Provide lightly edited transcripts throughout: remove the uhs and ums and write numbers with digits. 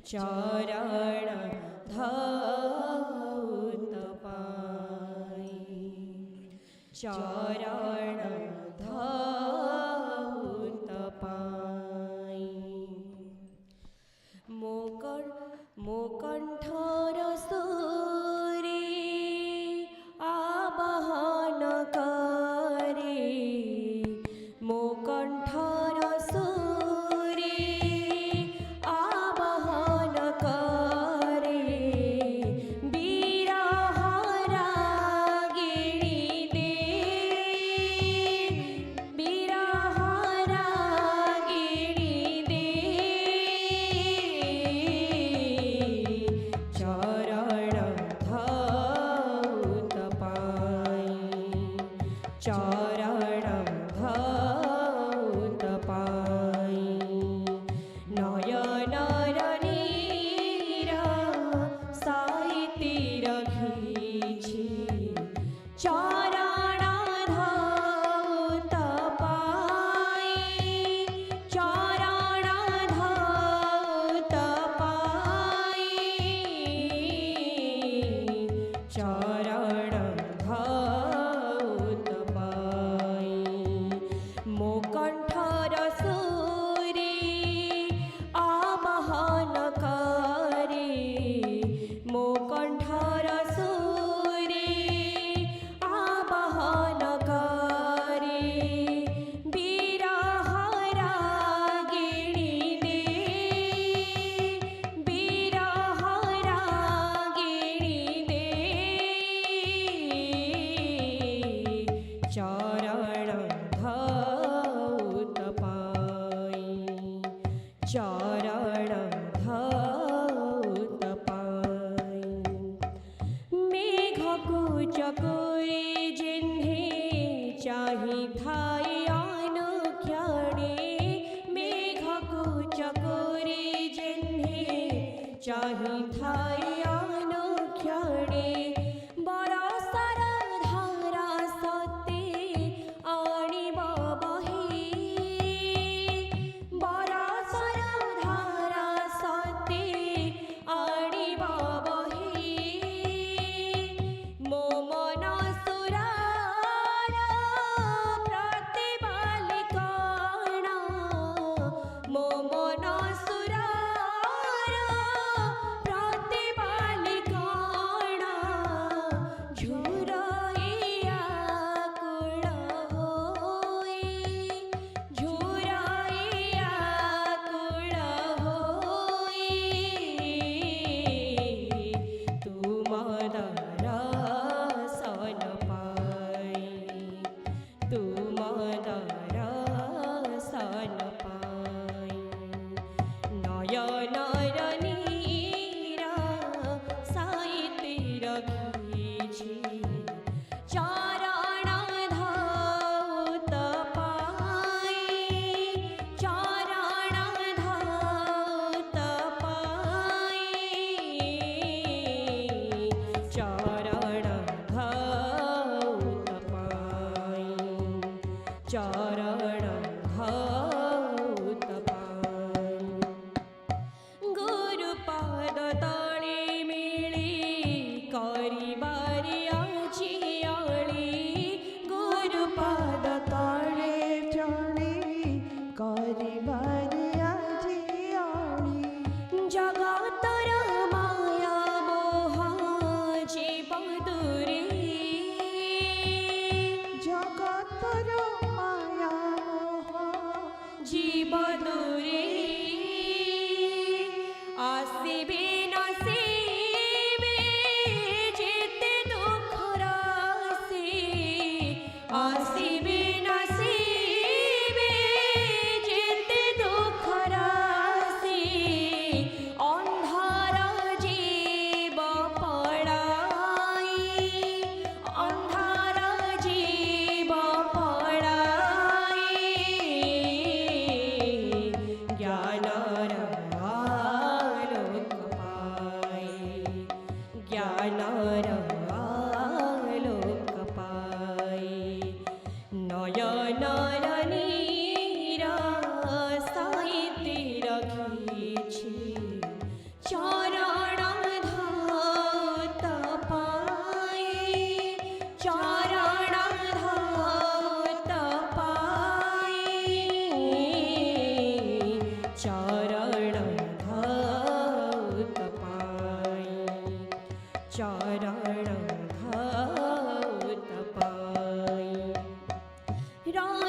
चरण धौत पाई, चरण धौत पाई। मोकंठर सूरी आवाहन करे, मोकंठर सूरी आवाहन करे, बिरहरागिणी दे, बिरहरागिणी दे, चरण धौत पाई, चरण धौत पाई। नयनर नीर साहिती रखिछि, चरण धौत पाई, चरण धौत पाई, चरण धौत पाई। मोकंठर सूरी आवाहन करे, मोकंठर सूरी आवाहन करे, बिरहरागिणी दे, बिरहरागिणी दे, चरण धौत पाई, चरण धौत पाई। मेघको चकोरे जिन्हे चाहि थाई अनुक्षणे, मेघको चकोरे जिन्हे चाहि थाई अनुक्षणे, बरसर धारा सते आनिब बही, बरसर धारा सते आनिब बही, मो मन सुरार प्रतिबालिकण, मो मन सुरार प्रतिबालिकण, झुरइया कुल होई, झुरइया कुल होई, तुम दर्शन पाई, तुम दर्शन पाई। नयनर नीर साहिती रखिछि, चरण धौत पाई, चरण धौत पाई, चरण धौत पाई, चरण धौत पाई। गुरुपाद तले मिली करिबारि आजियाळी, गुरुपाद तले चले करिबारि आजियाळी, जगतर माया मोह जीव दूरे, जगतर माया मोह जीव दूरे, आसिबे नसिबे जेते दुख राशि, आसिबे नसिबे जेते दुख राशि, अन्धार जीव पड़ाई, अन्धार जीव पड़ाई,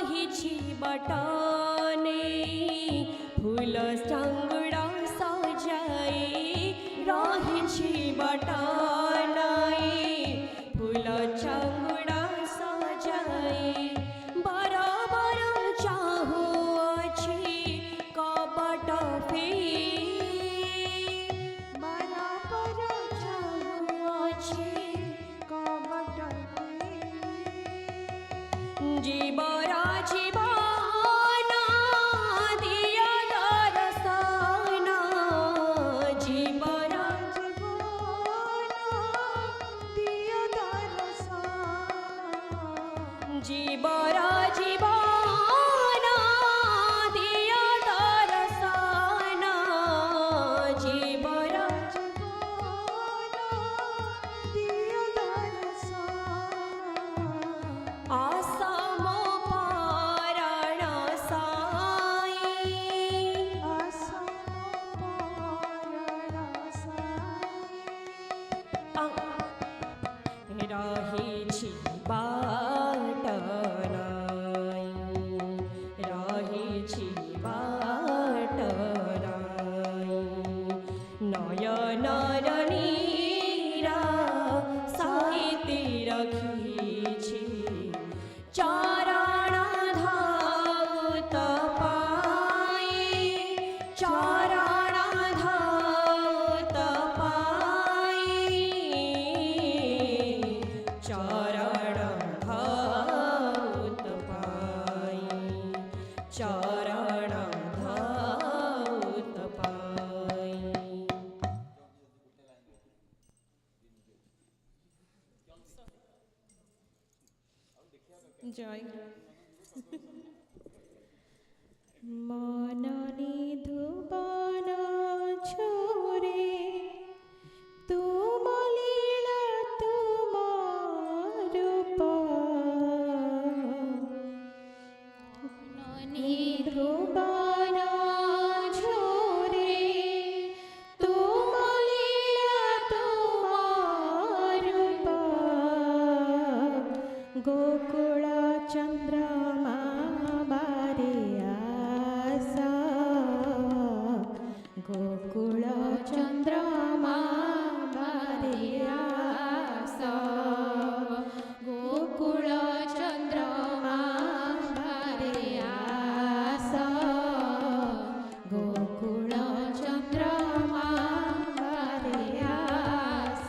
ରହିଛି ବଟନେ ଫୁଲ ସାଙ୍ଗୁଡ଼ା ସଜାଇ ରହିଛି ବଟନେ ଫୁଲ ଚାଙ୍ଗୁଡ଼ା ସଜାଇ ବର ବର ଚାହୁଅଛି କବାଟ ବରାବର ଚାହୁଅଛି କବାଟ জীবর জীবন দিয় দর্শন জীবর জীবন দিয় দর্শন জীবর জীবন দিয় দর্শন জীবর জীবন দিয় দর্শন অসম পরাণ সাই আসম পরাণ সাই ରହିଛି ବାଟ ନାଇଁ ରହିଛି ବାଟ ନାଇଁ ନୟନର ନୀର ସାଇତି ରଖିଛି ଚରଣ ଧୌତ ପାଇ ଚରଣ ଧୌତ ପାଇ ଚରଣ ଧୌତ ପାଇ ଚରଣ ଧୌତ ପାଇ জয় মননি ধুবন ছোরে তুম লীলা তুম রূপ মননি ধুবন ছোরে তুম লীলা তুম রূপ গোকুল চন্দ্রমা বারে আস গোকুল চন্দ্রমা বারে আস গোকুল চন্দ্রমা বারে আস গোকুল চন্দ্রমা বারে আস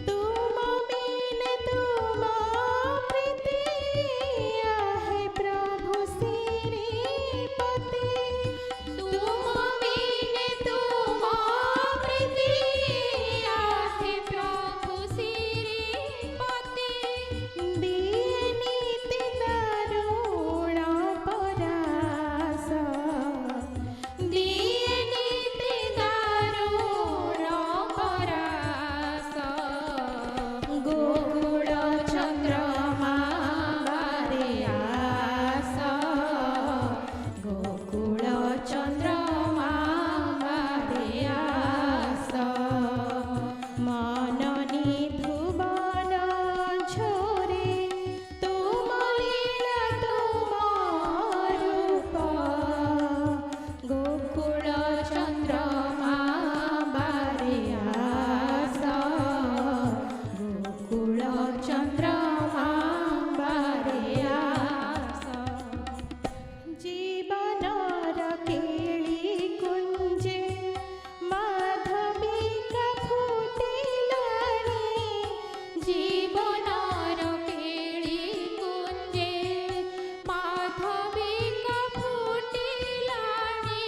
तुम बिन तुम प्रीति आहे प्रभु श्रीपति तुम बिन तुम प्रीति आहे प्रभु श्रीपति दिए नीति दारुण परास दिए नीति दारुण परास गोकुल चंद्रमा बारे आस गोकुल चंद्रमा बारे आस मननी धुवन झोरे तुम लीला तुम रूप गोकुल चंद्रमा बारे आस गोकुल चंद्रमा बारे आस जीवनर केळी कुंजे माधविका फुटिलाणी जीवनर केळी कुंजे माधविका फुटिलाणी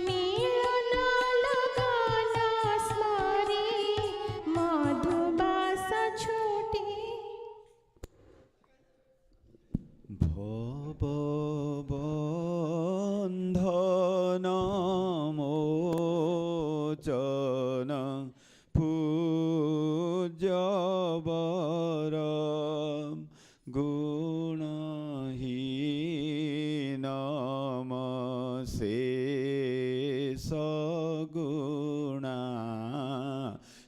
मिलन लगन स्मरी मधुबास छुटी ভববন্ধন মোচন পূজ্যবর গুণহীন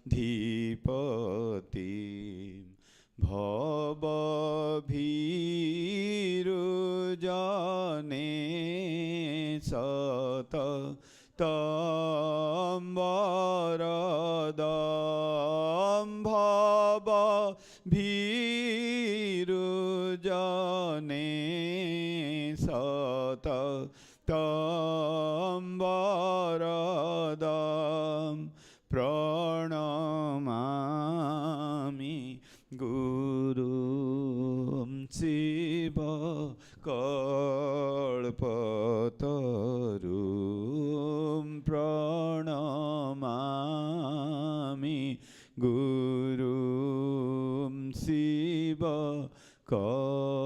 ধীপতি ভবভী जने सत तं वरदं भव भीरुजने सत तं वरदं प्रणमामि गुरुं शिव कल्पतरुं प्रणमामि गुरुं शिव कल्पतरुं।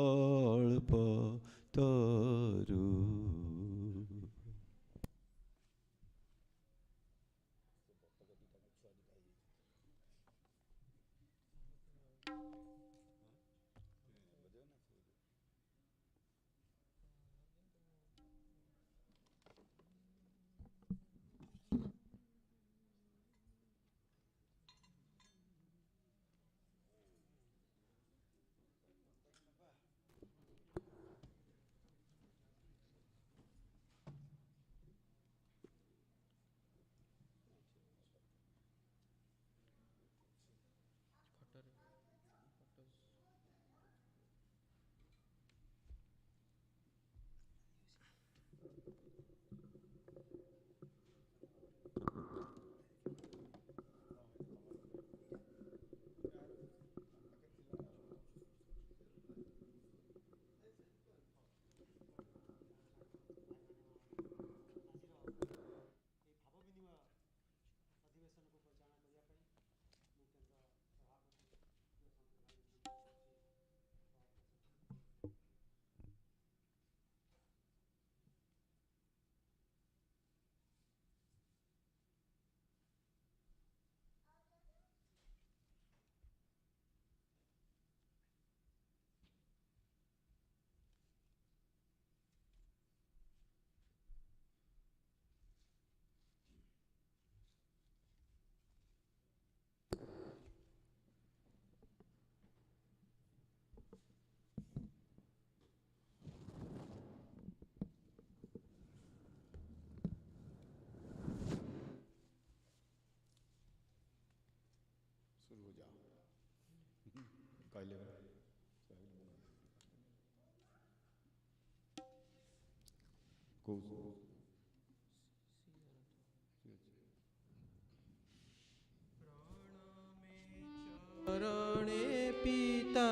प्रणे पिता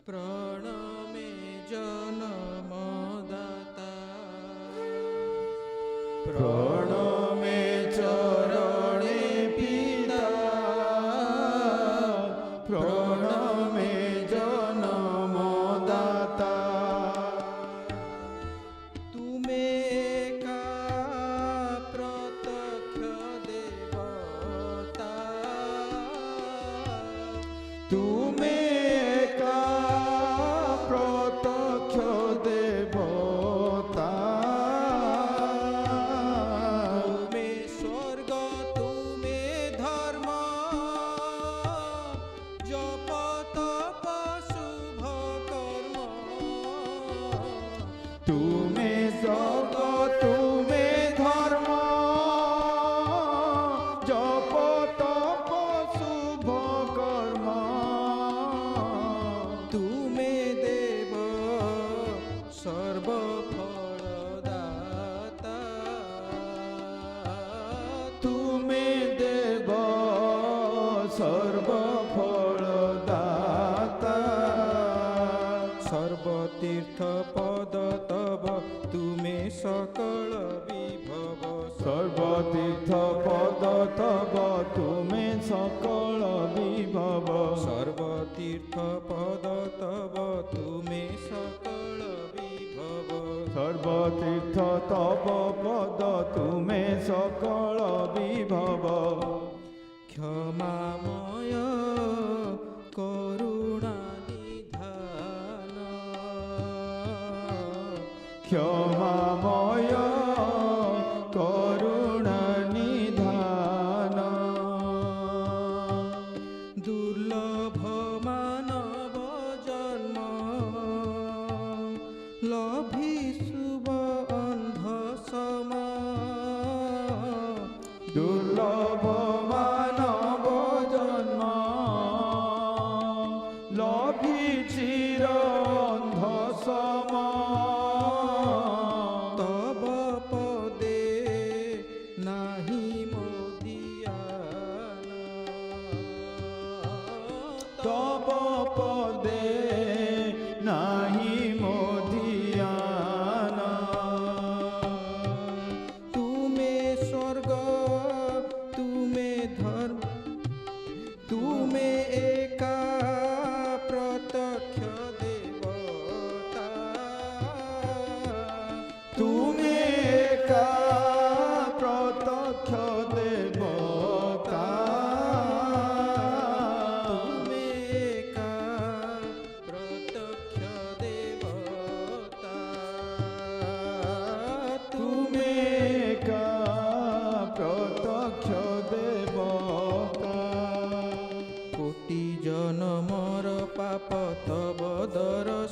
प्रणमे जन्मदाता प्रणमे चरणे पिता प्रणमे जन्मदाता तुमे का प्रत्यक्ष देवता तुमे का प्रत्यक्ष देवता तुमे स्वर्ग तुमे धर्म जप तप शुभ कर्म तुमे स्वर्ग तुमे धर्म जप तप शुभ कर्म तुमे देव सर्व फलदाता तुमे देव सर्व फलदाता सर्वतीर्थ पद तव तुमे सकल विभव सर्वतीर्थ पद तव तुमे सकल विभव सर्वतीर्थ पद तव तुमे सकल विभव सर्वतीर्थ तव पद तुमे सकल विभव क्षमामय करुणा निधान क्षमामय करुणा निधान दुर्लभ मानव जन्म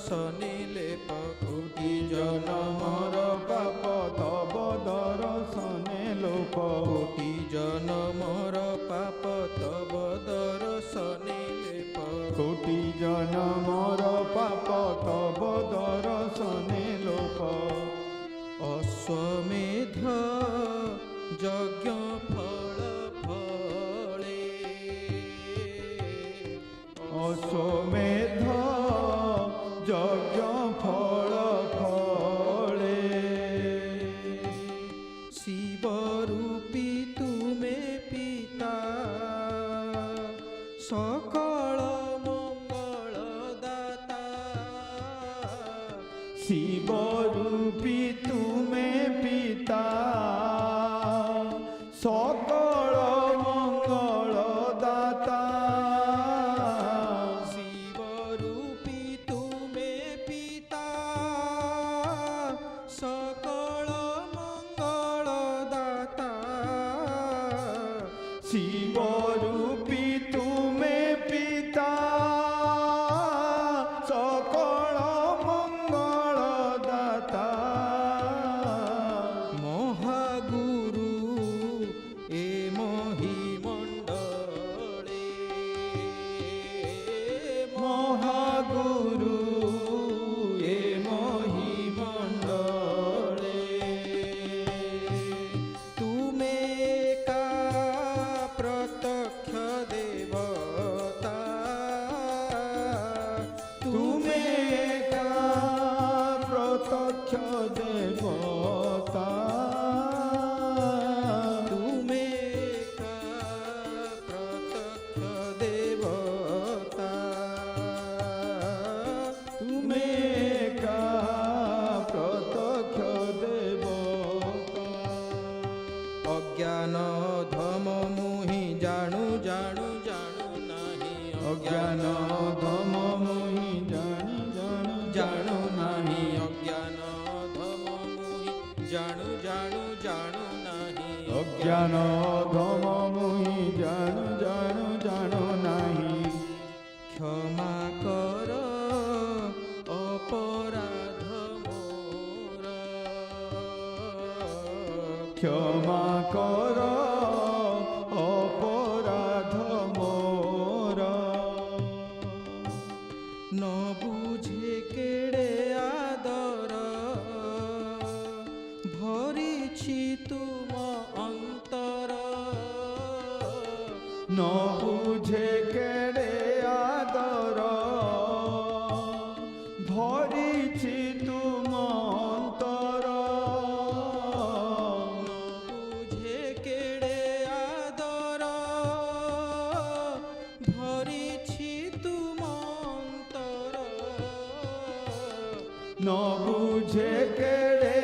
দর্শনে লেপ কোটি জনমর পাপ তব দর্শনে লোপ কোটি জনমর পাপ তব দর্শনে লেপ কোটি জনমর পাপ তব দর্শনে লোপ অশ্বমেধ যজ্ঞ ফল ফলে অশ্বমেধ যজ্ঞ ফল ফলে শিবরূপী তুমে পিতা সকল মঙ্গল দাতা শিবরূপী তুমে পিতা সকল মঙ্গল দাতা শিবরূপী তুমে পিতা সকল মঙ্গল দাতা শিবরূপী তুমে পিতা সকল মঙ্গল দাতা মহাগুরু এ মহিমণ্ডলে মহাগুরু এ মহিমণ্ডলে তুমে কা প্রত্যক্ষ দেবতা তুমে কা প্রত্যক্ষ দেবতা তুমে কা প্রত্যক্ষ দেবতা তুমে কা প্রত্যক্ষ দেবতা অজ্ঞান ধম মুহি জাণু জাণু জাণু নাহি অজ্ঞান ধম মোহি জানি জানি জাণু নাহি অজ্ঞান ধম মুহি জাণু জাণু জাণু নাহি অজ্ঞান ধম মোহি জানু জানু জানু নাহি ক্ষমা কর অপরাধ মোর ক্ষমা কর অপরাধ মোর ন বুঝে কেড়ে আদর ভরিছি তুম অন্তর ন বুঝে কেড়ে আদর ভরিছি তুম অন্তর বুঝে কেড়ে আদর ভরিছি তুম অন্তর ন বুঝে কেড়ে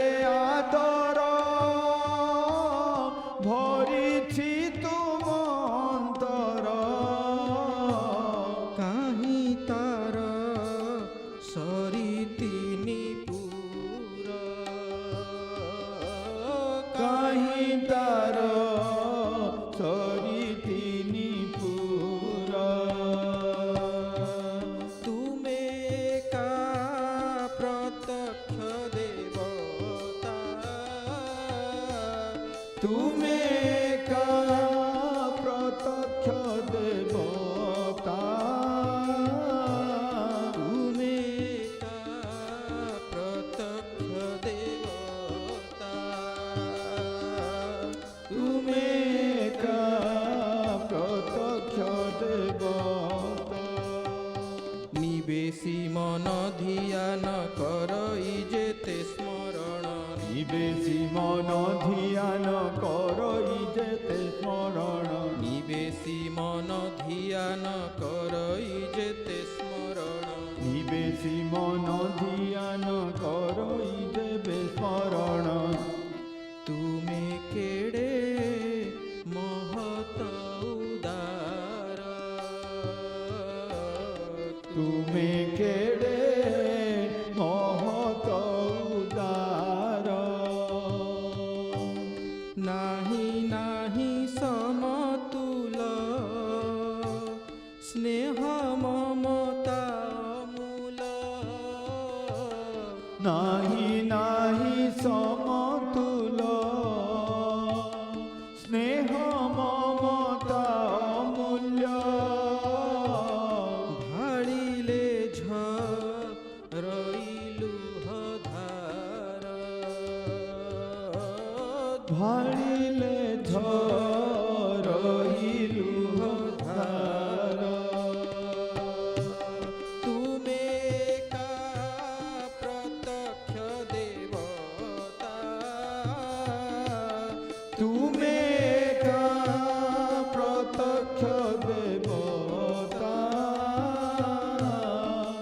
আদর ভরিছি তুম অন্তর কাহি তার সরিতি নিপুর কাহি তার সরিতি নিপুর তুমে কা প্রত্যক্ষ দেবতা তুমে কা প্রত্যক্ষ দেবতা তুমে কা প্রত্যক্ষ দেবতা তুমে কা প্রত্যক্ষ দেবতা নিবেশি মন ধ্যান করই যেতে স্মরণ নিবেশি মন ধ্যান করই যেতে স্মরণ নিবেশি মন ধ্যান করই যেতে স্মরণ নিবেশি মন ধ্যান করই দেবে স্মরণ তুমে কেড়ে মহত উদার তুমে কেড়ে মহত উদার নাহি নাহি সমতুল স্নেহ মমতা মূল ନାହିଁ ନାହିଁ ସମତୁଲ ସ୍ନେହ ମମତା ଅମୂଲ୍ୟ ଭାଳିଲେ ଝରଇଲୁ ଧାର ଭାଳିଲେ ଝରଇଲୁ ଧାର ତୁମେ କା ପ୍ରତ୍ୟକ୍ଷ ଦେବତା ତୁମେ କା ପ୍ରତ୍ୟକ୍ଷ ଦେବତା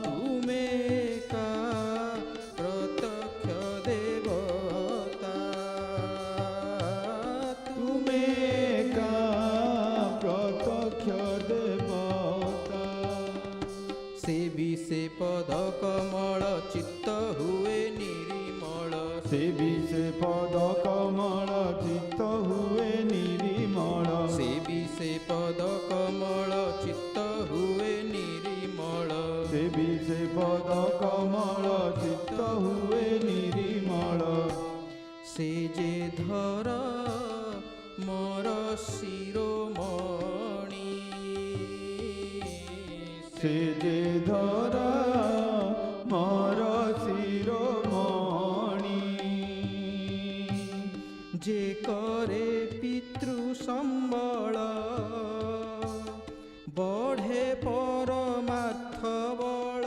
ତୁମେ କା ପ୍ରତ୍ୟକ୍ଷ ଦେବତା ତୁମେ କା ପ୍ରତ୍ୟକ୍ଷ ଦେବତା ସେବି ସେ ପଦ କମଳ ଚିତ୍ତ ହୁଏ ନିରିମଳ ସେ ବି ସେ ପଦ କମଳ ଚିତ୍ତ ହୁଏ ନିରିମଳ ସେବି ସେ ପଦ କମଳ ଚିତ୍ତ ହୁଏ ନିରିମଳ ସେ ବି ସେ ପଦ କମଳ ଚିତ୍ତ ହୁଏ ନିରିମଳ ସେ ଯେ ଧର ମୋର ଶିରୋମଣି ସେ ଯେ ଧର ମୋର ଶିରୋମଣି ଯେ କରେ ପିତୃ ସମ୍ବଳ ବଢ଼େ ପରମାର୍ଥ ବଳ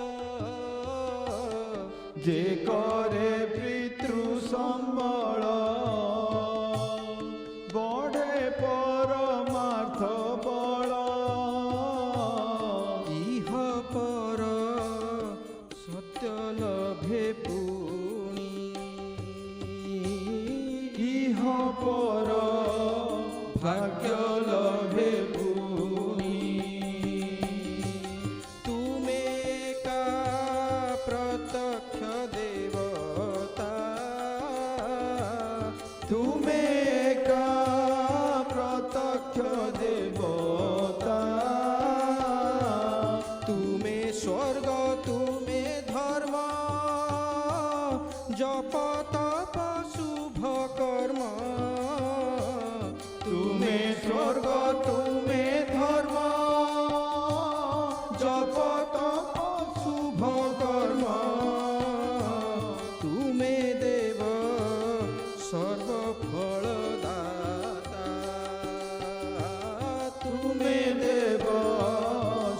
ଯେ କରେ ପିତୃ ସମ୍ବଳ ବଢ଼େ ପରମାର୍ଥ ବଳ ଇହ ପର ସତ୍ୟ ଲଭେ ପୁଣି ଇହ ପର ଭାଗ୍ୟ ଲଭେ ପୁଣି ତୁମେ କା ପ୍ରତ୍ୟକ୍ଷ ଦେବତା ତୁମେ କା ପ୍ରତ୍ୟକ୍ଷ ଦେବତା ତୁମେ ସ୍ୱର୍ଗ ତୁମେ ଧର୍ମ ଜପ ତପ ଶୁଭ କର୍ମ ତୁମେ ସ୍ୱର୍ଗ ତୁମେ ଧର୍ମ ଜପ ତପ ଶୁଭ କର୍ମ ତୁମେ ଦେବ ସର୍ବଫଳଦାତା ତୁମେ ଦେବ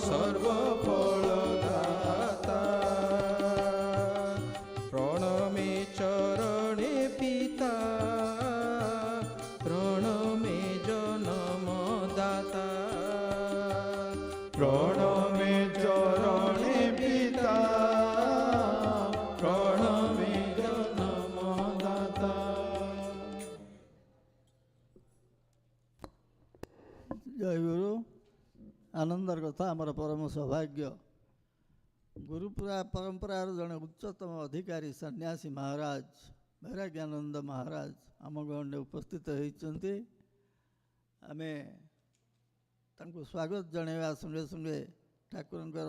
ସର୍ବଫଳଦାତା প্রণমে চরণে পিতা প্রণমে জনমদাতা প্রণমে চরণে পিতা প্রণমে জন্মদাতা ଜୟ ଗୁରୁ ଆନନ୍ଦର କଥା ଆମର ପରମ ସୌଭାଗ୍ୟ ଗୁରୁ ପରମ୍ପରାର ଜଣେ ଉଚ୍ଚତମ ଅଧିକାରୀ ସନ୍ନ୍ୟାସୀ ମହାରାଜ ବୈରାଗ୍ୟାନନ୍ଦ ମହାରାଜ ଆମ ଗଣ୍ଡେ ଉପସ୍ଥିତ ହୋଇଛନ୍ତି। ଆମେ ତାଙ୍କୁ ସ୍ୱାଗତ ଜଣାଇବା ସଙ୍ଗେ ସଙ୍ଗେ ଠାକୁରଙ୍କର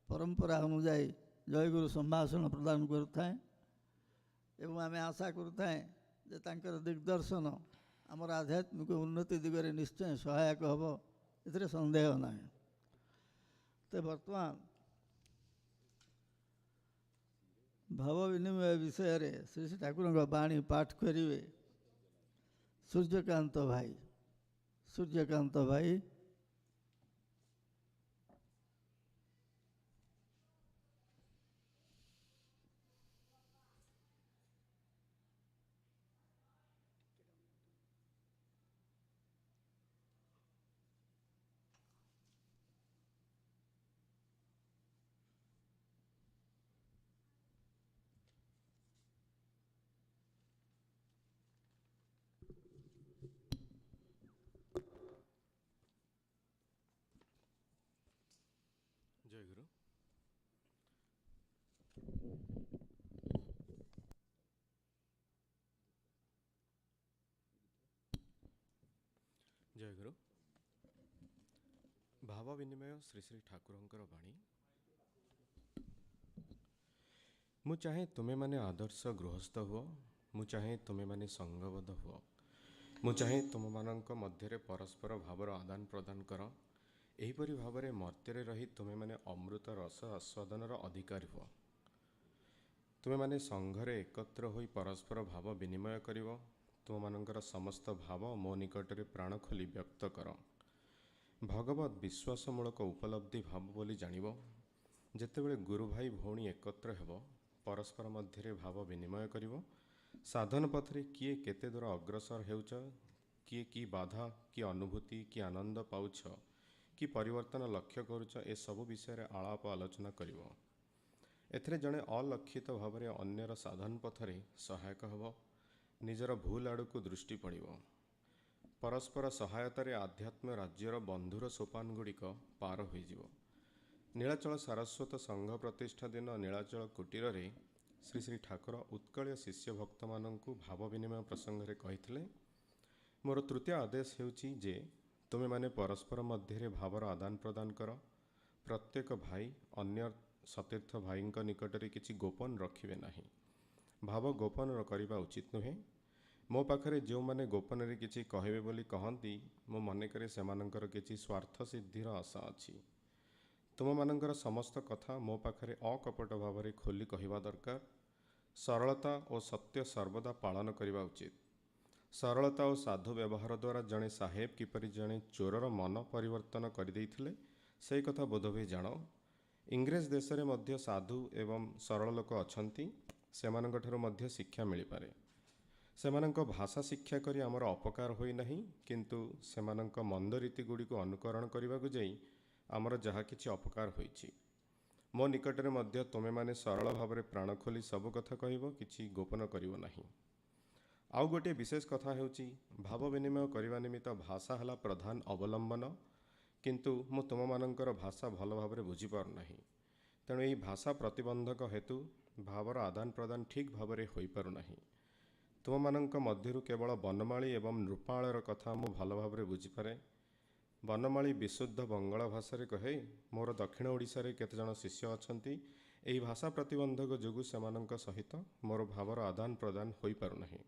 ପରମ୍ପରା ଅନୁଯାୟୀ ଜୟଗୁରୁ ସମ୍ଭାଷଣ ପ୍ରଦାନ କରୁଥାଏ ଏବଂ ଆମେ ଆଶା କରୁଥାଏ ଯେ ତାଙ୍କର ଦିଗ୍ଦର୍ଶନ ଆମର ଆଧ୍ୟାତ୍ମିକ ଉନ୍ନତି ଦିଗରେ ନିଶ୍ଚୟ ସହାୟକ ହେବ, ଏଥିରେ ସନ୍ଦେହ ନାହିଁ। ତ ବର୍ତ୍ତମାନ ଭାବ ବିନିମୟ ବିଷୟରେ ଶ୍ରୀ ଶ୍ରୀ ଠାକୁରଙ୍କ ବାଣୀ ପାଠ କରିବେ ସୂର୍ଯ୍ୟକାନ୍ତ ଭାଇ। ସୂର୍ଯ୍ୟକାନ୍ତ ଭାଇ जय गुरु। जय गुरु। भाव विनिमय श्री श्री ठाकुरंकर बाणी ମୁଁ ଚାହେଁ ତୁମେମାନେ ଆଦର୍ଶ ଗୃହସ୍ଥ ହୁଅ। ମୁଁ ଚାହେଁ ତୁମେମାନେ ସଙ୍ଗବଦ୍ଧ ହୁଅ। ମୁଁ ଚାହେଁ ତୁମମାନଙ୍କ ମଧ୍ୟରେ ପରସ୍ପର ଭାବର ଆଦାନ ପ୍ରଦାନ କର। ଏହିପରି ଭାବରେ ମର୍ତ୍ତ୍ୟରେ ରହି ତୁମେମାନେ ଅମୃତ ରସ ଆସ୍ୱାଦନର ଅଧିକାରୀ ହୁଅ। ତୁମେମାନେ ସଂଘରେ ଏକତ୍ର ହୋଇ ପରସ୍ପର ଭାବ ବିନିମୟ କରିବ। ତୁମମାନଙ୍କର ସମସ୍ତ ଭାବ ମୋ ନିକଟରେ ପ୍ରାଣ ଖୋଲି ବ୍ୟକ୍ତ କର। ଭଗବତ୍ ବିଶ୍ୱାସମୂଳକ ଉପଲବ୍ଧି ଭାବ ବୋଲି ଜାଣିବ। ଯେତେବେଳେ ଗୁରୁ ଭାଇ ଭଉଣୀ ଏକତ୍ର ହେବ, ପରସ୍ପର ମଧ୍ୟରେ ଭାବ ବିନିମୟ କରିବ। ସାଧନ ପଥରେ କିଏ କେତେ ଦୂର ଅଗ୍ରସର ହେଉଛ, କିଏ କି ବାଧା, କି ଅନୁଭୂତି, କି ଆନନ୍ଦ ପାଉଛ, କି ପରିବର୍ତ୍ତନ ଲକ୍ଷ୍ୟ କରୁଛ, ଏସବୁ ବିଷୟରେ ଆଳାପ ଆଲୋଚନା କରିବ। ଏଥିରେ ଜଣେ ଅଲକ୍ଷିତ ଭାବରେ ଅନ୍ୟର ସାଧନ ପଥରେ ସହାୟକ ହେବ। ନିଜର ଭୁଲ ଆଡ଼କୁ ଦୃଷ୍ଟି ପଡ଼ିବ। ପରସ୍ପର ସହାୟତାରେ ଆଧ୍ୟାତ୍ମ ରାଜ୍ୟର ବନ୍ଧୁର ସୋପାନ ଗୁଡ଼ିକ ପାର ହୋଇଯିବ। ନୀଳାଚଳ ସାରସ୍ୱତ ସଂଘ ପ୍ରତିଷ୍ଠା ଦିନ ନୀଳାଚଳ କୁଟୀରରେ ଶ୍ରୀ ଶ୍ରୀ ଠାକୁର ଉତ୍କଳୀୟ ଶିଷ୍ୟ ଭକ୍ତମାନଙ୍କୁ ଭାବ ବିନିମୟ ପ୍ରସଙ୍ଗରେ କହିଥିଲେ, ମୋର ତୃତୀୟ ଆଦେଶ ହେଉଛି ଯେ ତୁମେମାନେ ପରସ୍ପର ମଧ୍ୟରେ ଭାବର ଆଦାନ ପ୍ରଦାନ କର। ପ୍ରତ୍ୟେକ ଭାଇ ଅନ୍ୟ ସତୀର୍ଥ ଭାଇଙ୍କ ନିକଟରେ କିଛି ଗୋପନ ରଖିବେ ନାହିଁ। ଭାବ ଗୋପନ କରିବା ଉଚିତ ନୁହେଁ। ମୋ ପାଖରେ ଯେଉଁମାନେ ଗୋପନରେ କିଛି କହିବେ ବୋଲି କହନ୍ତି, ମୁଁ ମନେକରେ ସେମାନଙ୍କର କିଛି ସ୍ୱାର୍ଥ ସିଦ୍ଧିର ଆଶା ଅଛି। ତୁମମାନଙ୍କର ସମସ୍ତ କଥା ମୋ ପାଖରେ ଅକପଟ ଭାବରେ ଖୋଲି କହିବା ଦରକାର। ସରଳତା ଓ ସତ୍ୟ ସର୍ବଦା ପାଳନ କରିବା ଉଚିତ। ସରଳତା ଓ ସାଧୁ ବ୍ୟବହାର ଦ୍ୱାରା ଜଣେ ସାହେବ କିପରି ଜଣେ ଚୋରର ମନ ପରିବର୍ତ୍ତନ କରିଦେଇଥିଲେ, ସେହି କଥା ବୋଧହୁଏ ଜାଣ। ଇଂରେଜ ଦେଶରେ ମଧ୍ୟ ସାଧୁ ଏବଂ ସରଳ ଲୋକ ଅଛନ୍ତି। ସେମାନଙ୍କଠାରୁ ମଧ୍ୟ ଶିକ୍ଷା ମିଳିପାରେ। ସେମାନଙ୍କ ଭାଷା ଶିକ୍ଷା କରି ଆମର ଅପକାର ହୋଇନାହିଁ, କିନ୍ତୁ ସେମାନଙ୍କ ମନ୍ଦ ରୀତି ଗୁଡ଼ିକୁ ଅନୁକରଣ କରିବାକୁ ଯାଇ ଆମର ଯାହା କିଛି ଅପକାର ହୋଇଛି। ମୋ ନିକଟରେ ମଧ୍ୟ ତୁମେମାନେ ସରଳ ଭାବରେ ପ୍ରାଣ ଖୋଲି ସବୁ କଥା କହିବ, କିଛି ଗୋପନ କରିବ ନାହିଁ। ଆଉ ଗୋଟିଏ ବିଶେଷ କଥା ହେଉଛି, ଭାବ ବିନିମୟ କରିବା ନିମିତ୍ତ ଭାଷା ହେଲା ପ୍ରଧାନ ଅବଲମ୍ବନ। କିନ୍ତୁ ମୁଁ ତୁମମାନଙ୍କର ଭାଷା ଭଲ ଭାବରେ ବୁଝିପାରୁନାହିଁ। ତେଣୁ ଏହି ଭାଷା ପ୍ରତିବନ୍ଧକ ହେତୁ ଭାବର ଆଦାନ ପ୍ରଦାନ ଠିକ୍ ଭାବରେ ହୋଇପାରୁନାହିଁ। ତୁମମାନଙ୍କ ମଧ୍ୟରୁ କେବଳ ବନମାଳୀ ଏବଂ ନୃପାଳର କଥା ମୁଁ ଭଲ ଭାବରେ ବୁଝିପାରେ। ବନମାଳୀ ବିଶୁଦ୍ଧ ବଙ୍ଗଳ ଭାଷାରେ କହେ, ମୋର ଦକ୍ଷିଣ ଓଡ଼ିଶାରେ କେତେଜଣ ଶିଷ୍ୟ ଅଛନ୍ତି। ଏହି ଭାଷା ପ୍ରତିବନ୍ଧକ ଯୋଗୁଁ ସେମାନଙ୍କ ସହିତ ମୋର ଭାବର ଆଦାନ ପ୍ରଦାନ ହୋଇପାରୁନାହିଁ।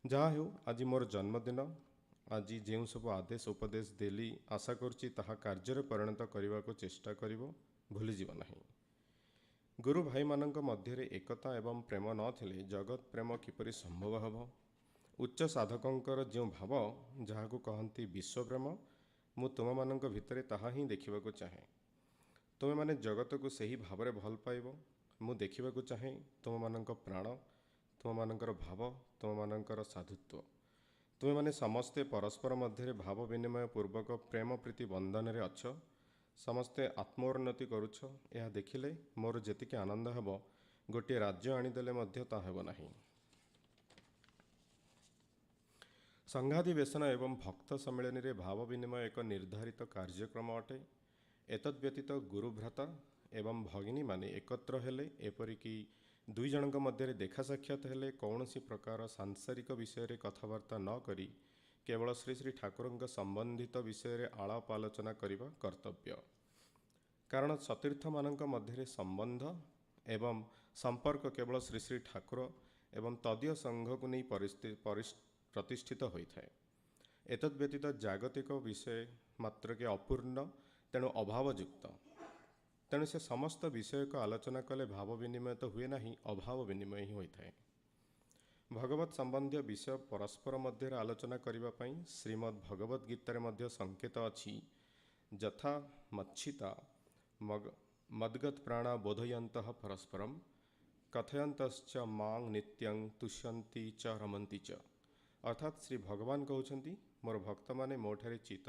ଯାହା ହେଉ, ଆଜି ମୋର ଜନ୍ମଦିନ। ଆଜି ଯେଉଁ ସବୁ ଆଦେଶ ଉପଦେଶ ଦେଲି, ଆଶା କରୁଛି ତାହା କାର୍ଯ୍ୟରେ ପରିଣତ କରିବାକୁ ଚେଷ୍ଟା କରିବ, ଭୁଲିଯିବ ନାହିଁ। ଗୁରୁ ଭାଇମାନଙ୍କ ମଧ୍ୟରେ ଏକତା ଏବଂ ପ୍ରେମ ନଥିଲେ ଜଗତ ପ୍ରେମ କିପରି ସମ୍ଭବ ହେବ? ଉଚ୍ଚ ସାଧକଙ୍କର ଯେଉଁ ଭାବ, ଯାହାକୁ କହନ୍ତି ବିଶ୍ୱପ୍ରେମ, ମୁଁ ତୁମମାନଙ୍କ ଭିତରେ ତାହା ହିଁ ଦେଖିବାକୁ ଚାହେଁ। ତୁମେମାନେ ଜଗତକୁ ସେହି ଭାବରେ ଭଲ ପାଇବ। ମୁଁ ଦେଖିବାକୁ ଚାହେଁ ତୁମମାନଙ୍କ ପ୍ରାଣ, ତୁମମାନଙ୍କର ଭାବ, ତୁମମାନଙ୍କର ସାଧୁତ୍ୱ। ତୁମେମାନେ ସମସ୍ତେ ପରସ୍ପର ମଧ୍ୟରେ ଭାବ ବିନିମୟ ପୂର୍ବକ ପ୍ରେମ ପ୍ରୀତି ବନ୍ଧନରେ ଅଛ। ସମସ୍ତେ ଆତ୍ମୋନ୍ନତି କରୁଛ। ଏହା ଦେଖିଲେ ମୋର ଯେତିକି ଆନନ୍ଦ ହେବ, ଗୋଟିଏ ରାଜ୍ୟ ଆଣିଦେଲେ ମଧ୍ୟ ତାହା ହେବ ନାହିଁ। ସଂଘାଧିବେଶନ ଏବଂ ଭକ୍ତ ସମ୍ମିଳନୀରେ ଭାବ ବିନିମୟ ଏକ ନିର୍ଦ୍ଧାରିତ କାର୍ଯ୍ୟକ୍ରମ ଅଟେ। ଏତଦ୍‌ବ୍ୟତୀତ ଗୁରୁଭ୍ରାତା ଏବଂ ଭଗିନୀମାନେ ଏକତ୍ର ହେଲେ, ଏପରିକି ଦୁଇ ଜଣଙ୍କ ମଧ୍ୟରେ ଦେଖା ସାକ୍ଷାତ ହେଲେ, କୌଣସି ପ୍ରକାର ସାଂସାରିକ ବିଷୟରେ କଥାବାର୍ତ୍ତା ନ କରି କେବଳ ଶ୍ରୀ ଶ୍ରୀ ଠାକୁରଙ୍କ ସମ୍ବନ୍ଧିତ ବିଷୟରେ ଆଳାପ ଆଲୋଚନା କରିବା କର୍ତ୍ତବ୍ୟ। କାରଣ ସତୀର୍ଥମାନଙ୍କ ମଧ୍ୟରେ ସମ୍ବନ୍ଧ ଏବଂ ସମ୍ପର୍କ କେବଳ ଶ୍ରୀ ଶ୍ରୀ ଠାକୁର ଏବଂ ତଦୀୟ ସଂଘକୁ ନେଇ ପ୍ରତିଷ୍ଠିତ ହୋଇଥାଏ। ଏତଦ୍‌ବ୍ୟତୀତ ଜାଗତିକ ବିଷୟ ମାତ୍ରକେ ଅପୂର୍ଣ୍ଣ, ତେଣୁ ଅଭାବଯୁକ୍ତ। ତେଣୁ ସେ ସମସ୍ତ ବିଷୟକୁ ଆଲୋଚନା କଲେ ଭାବ ବିନିମୟ ତ ହୁଏ ନାହିଁ, ଅଭାବ ବିନିମୟ ହିଁ ହୋଇଥାଏ। ଭଗବତ ସମ୍ବନ୍ଧୀୟ ବିଷୟ ପରସ୍ପର ମଧ୍ୟରେ ଆଲୋଚନା କରିବା ପାଇଁ ଶ୍ରୀମଦ୍ ଭଗବତ ଗୀତାରେ ମଧ୍ୟ ସଙ୍କେତ ଅଛି। ଯଥା ମଚ୍ଛିତା ମଦ୍ଗତ ପ୍ରାଣା ବୋଧୟନ୍ତଃ ପରସ୍ପରମ୍ କଥୟନ୍ତଶ୍ଚ ମାଂ ନିତ୍ୟଂ ତୁଷ୍ୟନ୍ତି ଚ ରମନ୍ତି ଚ। ଅର୍ଥାତ୍ ଶ୍ରୀ ଭଗବାନ କହୁଛନ୍ତି, ମୋର ଭକ୍ତମାନେ ମୋଠାରେ ଚିତ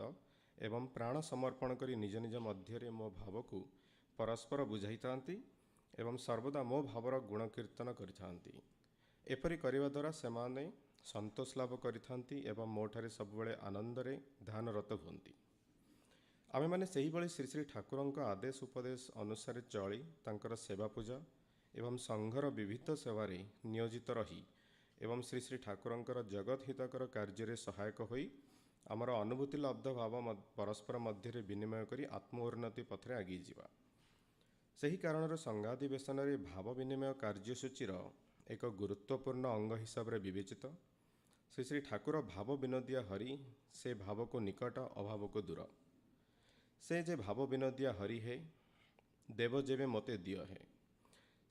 ଏବଂ ପ୍ରାଣ ସମର୍ପଣ କରି ନିଜ ନିଜ ମଧ୍ୟରେ ମୋ ଭାବକୁ ପରସ୍ପର ବୁଝାଇଥାନ୍ତି ଏବଂ ସର୍ବଦା ମୋ ଭାବର ଗୁଣକୀର୍ତ୍ତନ କରିଥାନ୍ତି। ଏପରି କରିବା ଦ୍ୱାରା ସେମାନେ ସନ୍ତୋଷ ଲାଭ କରିଥାନ୍ତି ଏବଂ ମୋଠାରେ ସବୁବେଳେ ଆନନ୍ଦରେ ଧ୍ୟାନରତ ହୁଅନ୍ତି। ଆମେମାନେ ସେହିଭଳି ଶ୍ରୀ ଶ୍ରୀ ଠାକୁରଙ୍କ ଆଦେଶ ଉପଦେଶ ଅନୁସାରେ ଚଳି ତାଙ୍କର ସେବା ପୂଜା ଏବଂ ସଂଘର ବିବିଧ ସେବାରେ ନିୟୋଜିତ ରହି ଏବଂ ଶ୍ରୀ ଶ୍ରୀ ଠାକୁରଙ୍କର ଜଗତ ହିତକର କାର୍ଯ୍ୟରେ ସହାୟକ ହୋଇ ଆମର ଅନୁଭୂତି ଲବ୍ଧ ଭାବ ପରସ୍ପର ମଧ୍ୟରେ ବିନିମୟ କରି ଆତ୍ମ ଉନ୍ନତି ପଥରେ ଆଗେଇ ଯିବା। ସେହି କାରଣରୁ ସଂଘାଧିବେଶନରେ ଭାବ ବିନିମୟ କାର୍ଯ୍ୟସୂଚୀର ଏକ ଗୁରୁତ୍ୱପୂର୍ଣ୍ଣ ଅଙ୍ଗ ହିସାବରେ ବିବେଚିତ। ଶ୍ରୀ ଶ୍ରୀ ଠାକୁର ଭାବ ବିନୋଦିଆ ହରି, ସେ ଭାବକୁ ନିକଟ ଅଭାବକୁ ଦୂର। ସେ ଯେ ଭାବ ବିନୋଦିଆ ହରି ହେ, ଦେବ ଯେବେ ମୋତେ ଦିଅ ହେ।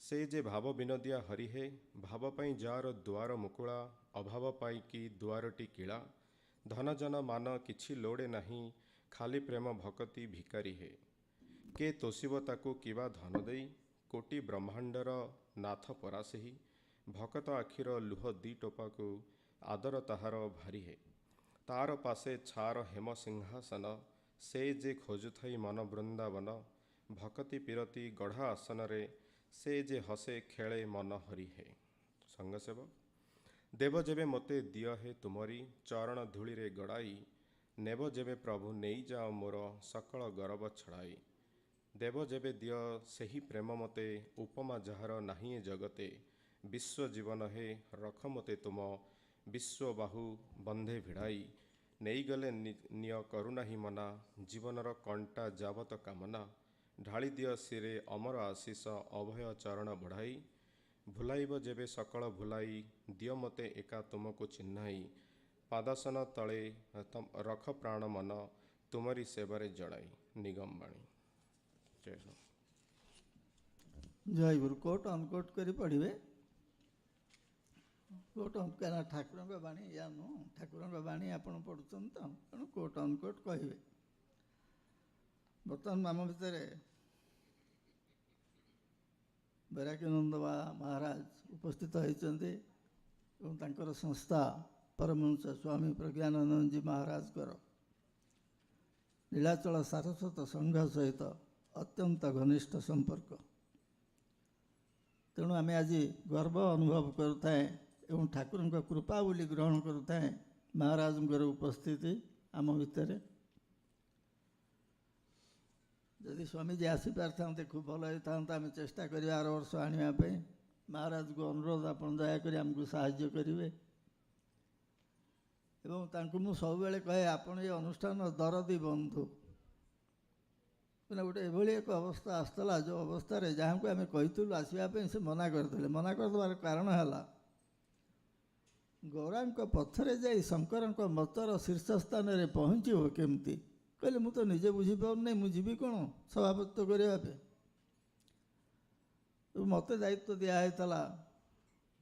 ସେ ଯେ ଭାବ ବିନୋଦିଆ ହରି ହେ, ଭାବ ପାଇଁ ଯାର ଦୁଆର ମୁକୁଳା, ଅଭାବ ପାଇକି ଦୁଆରଟି କିଳା। ଧନଜନ ମାନ କିଛି ଲୋଡ଼େ ନାହିଁ, ଖାଲି ପ୍ରେମ ଭକତି ଭିକାରୀ ହେ। କେ ତୋଷିବ ତାକୁ କିବା ଧନ ଦେଇ, କୋଟି ବ୍ରହ୍ମାଣ୍ଡର ନାଥ ପରା ସେହି। ଭକତ ଆଖିର ଲୁହ ଦି ଟୋପାକୁ, ଆଦର ତାହାର ଭାରି ହେ। ତାର ପାଶେ ଛାର ହେମ ସିଂହାସନ, ସେ ଯେ ଖୋଜୁଥାଇ ମନ ବୃନ୍ଦାବନ। ଭକତି ପିରତି ଗଢ଼ା ଆସନରେ, ସେ ଯେ ହସେ ଖେଳେ ମନ ହରି ହେ। ସଙ୍ଗସେବକ ଦେବ ଯେବେ ମୋତେ ଦିଅ ହେ ତୁମରି, ଚରଣ ଧୂଳିରେ ଗଡ଼ାଇ। ନେବ ଯେବେ ପ୍ରଭୁ ନେଇଯାଅ ମୋର, ସକଳ ଗରବ ଛଡ଼ାଇ। ଦେବ ଯେବେ ଦିଅ ସେହି ପ୍ରେମ ମୋତେ, ଉପମା ଯାହାର ନାହିଁ ଏ ଜଗତେ। ବିଶ୍ୱ ଜୀବନ ହେ ରଖ ମୋତେ ତୁମ, ବିଶ୍ୱବାହୁ ବନ୍ଧେ ଭିଡ଼ାଇ। ନେଇଗଲେ ନିଅ କରୁନାହିଁ ମନା, ଜୀବନର କଣ୍ଟା ଯାବତ କାମନା। ଢାଳି ଦିଅ ଶିରେ ଅମର ଆଶିଷ, ଅଭୟ ଚରଣ ବଢ଼ାଇ। ଭୁଲାଇବ ଯେବେ ସକଳ ଭୁଲାଇ, ଦିଅ ମୋତେ ଏକା ତୁମକୁ ଚିହ୍ନାଇ। ପାଦାସନ ତଳେ ରଖ ପ୍ରାଣ ମନ, ତୁମରି ସେବାରେ ଜଣାଇ। ନିଗମବାଣୀ। ଜୟ ଶ୍ରୀ ଜୟ ଗୁରୁ। କୋଟ ଅନକୋଟ କରି ପଢ଼ିବେ। କୋଟ କାରଣ ଠାକୁରଙ୍କ ବାଣୀ ୟା ନୁହଁ, ଠାକୁରଙ୍କ ବାଣୀ ଆପଣ ପଢ଼ୁଛନ୍ତି ତ, ତେଣୁ କୋଟ ଅନକୋଟ କହିବେ। ବର୍ତ୍ତମାନ ଆମ ଭିତରେ ବୈରାଗ୍ୟାନନ୍ଦ ମହାରାଜ ଉପସ୍ଥିତ ହୋଇଛନ୍ତି ଏବଂ ତାଙ୍କର ସଂସ୍ଥା ପରମହଂସ ସ୍ୱାମୀ ପ୍ରଜ୍ଞାନନ୍ଦଜୀ ମହାରାଜଙ୍କର ନୀଳାଚଳ ସାରସ୍ୱତ ସଂଘ ସହିତ ଅତ୍ୟନ୍ତ ଘନିଷ୍ଠ ସମ୍ପର୍କ। ତେଣୁ ଆମେ ଆଜି ଗର୍ବ ଅନୁଭବ କରୁଥାଏ ଏବଂ ଠାକୁରଙ୍କ କୃପା ବୋଲି ଗ୍ରହଣ କରୁଥାଏ ମହାରାଜଙ୍କର ଉପସ୍ଥିତି ଆମ ଭିତରେ। ଯଦି ସ୍ୱାମୀଜୀ ଆସିପାରିଥାନ୍ତେ ଖୁବ୍ ଭଲ ହେଇଥାନ୍ତା। ଆମେ ଚେଷ୍ଟା କରିବା ଆର ବର୍ଷ ଆଣିବା ପାଇଁ। ମହାରାଜଙ୍କୁ ଅନୁରୋଧ, ଆପଣ ଦୟାକରି ଆମକୁ ସାହାଯ୍ୟ କରିବେ। ଏବଂ ତାଙ୍କୁ ମୁଁ ସବୁବେଳେ କହେ, ଆପଣ ଏ ଅନୁଷ୍ଠାନର ଦରଦୀ ବନ୍ଧୁ। ମାନେ ଗୋଟେ ଏଭଳି ଏକ ଅବସ୍ଥା ଆସିଥିଲା, ଯେଉଁ ଅବସ୍ଥାରେ ଯାହାଙ୍କୁ ଆମେ କହିଥିଲୁ ଆସିବା ପାଇଁ ସେ ମନା କରିଥିଲେ। ମନା କରିଦେବାର କାରଣ ହେଲା, ଗୌରାଙ୍କ ପଥରେ ଯାଇ ଶଙ୍କରଙ୍କ ମତର ଶୀର୍ଷ ସ୍ଥାନରେ ପହଞ୍ଚିବ କେମିତି? କହିଲେ ମୁଁ ତ ନିଜେ ବୁଝିପାରୁନି, ମୁଁ ଯିବି କ'ଣ ସଭାପତିତ୍ୱ କରିବା ପାଇଁ? ମୋତେ ଦାୟିତ୍ୱ ଦିଆହେଇଥିଲା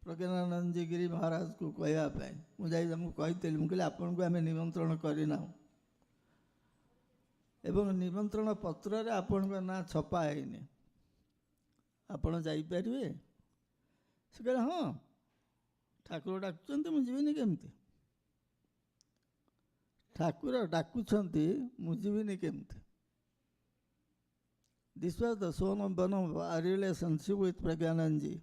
ପ୍ରଜ୍ଞାନନ୍ଦଜୀ ଗିରି ମହାରାଜକୁ କହିବା ପାଇଁ। ମୁଁ ଯାଇ ତାଙ୍କୁ କହିଥିଲି, ମୁଁ କହିଲି ଆପଣଙ୍କୁ ଆମେ ନିମନ୍ତ୍ରଣ କରିନାହୁଁ ଏବଂ ନିମନ୍ତ୍ରଣ ପତ୍ରରେ ଆପଣଙ୍କ ନାଁ ଛପା ହେଇନି, ଆପଣ ଯାଇପାରିବେ? ସେ କହିଲେ ହଁ, ଠାକୁର ଡାକୁଛନ୍ତି, ମୁଁ ଯିବିନି କେମିତି? ଠାକୁର ଡାକୁଛନ୍ତି, ମୁଁ ଯିବିନି କେମିତି? This was the soul of our relationship with Pragyanandji,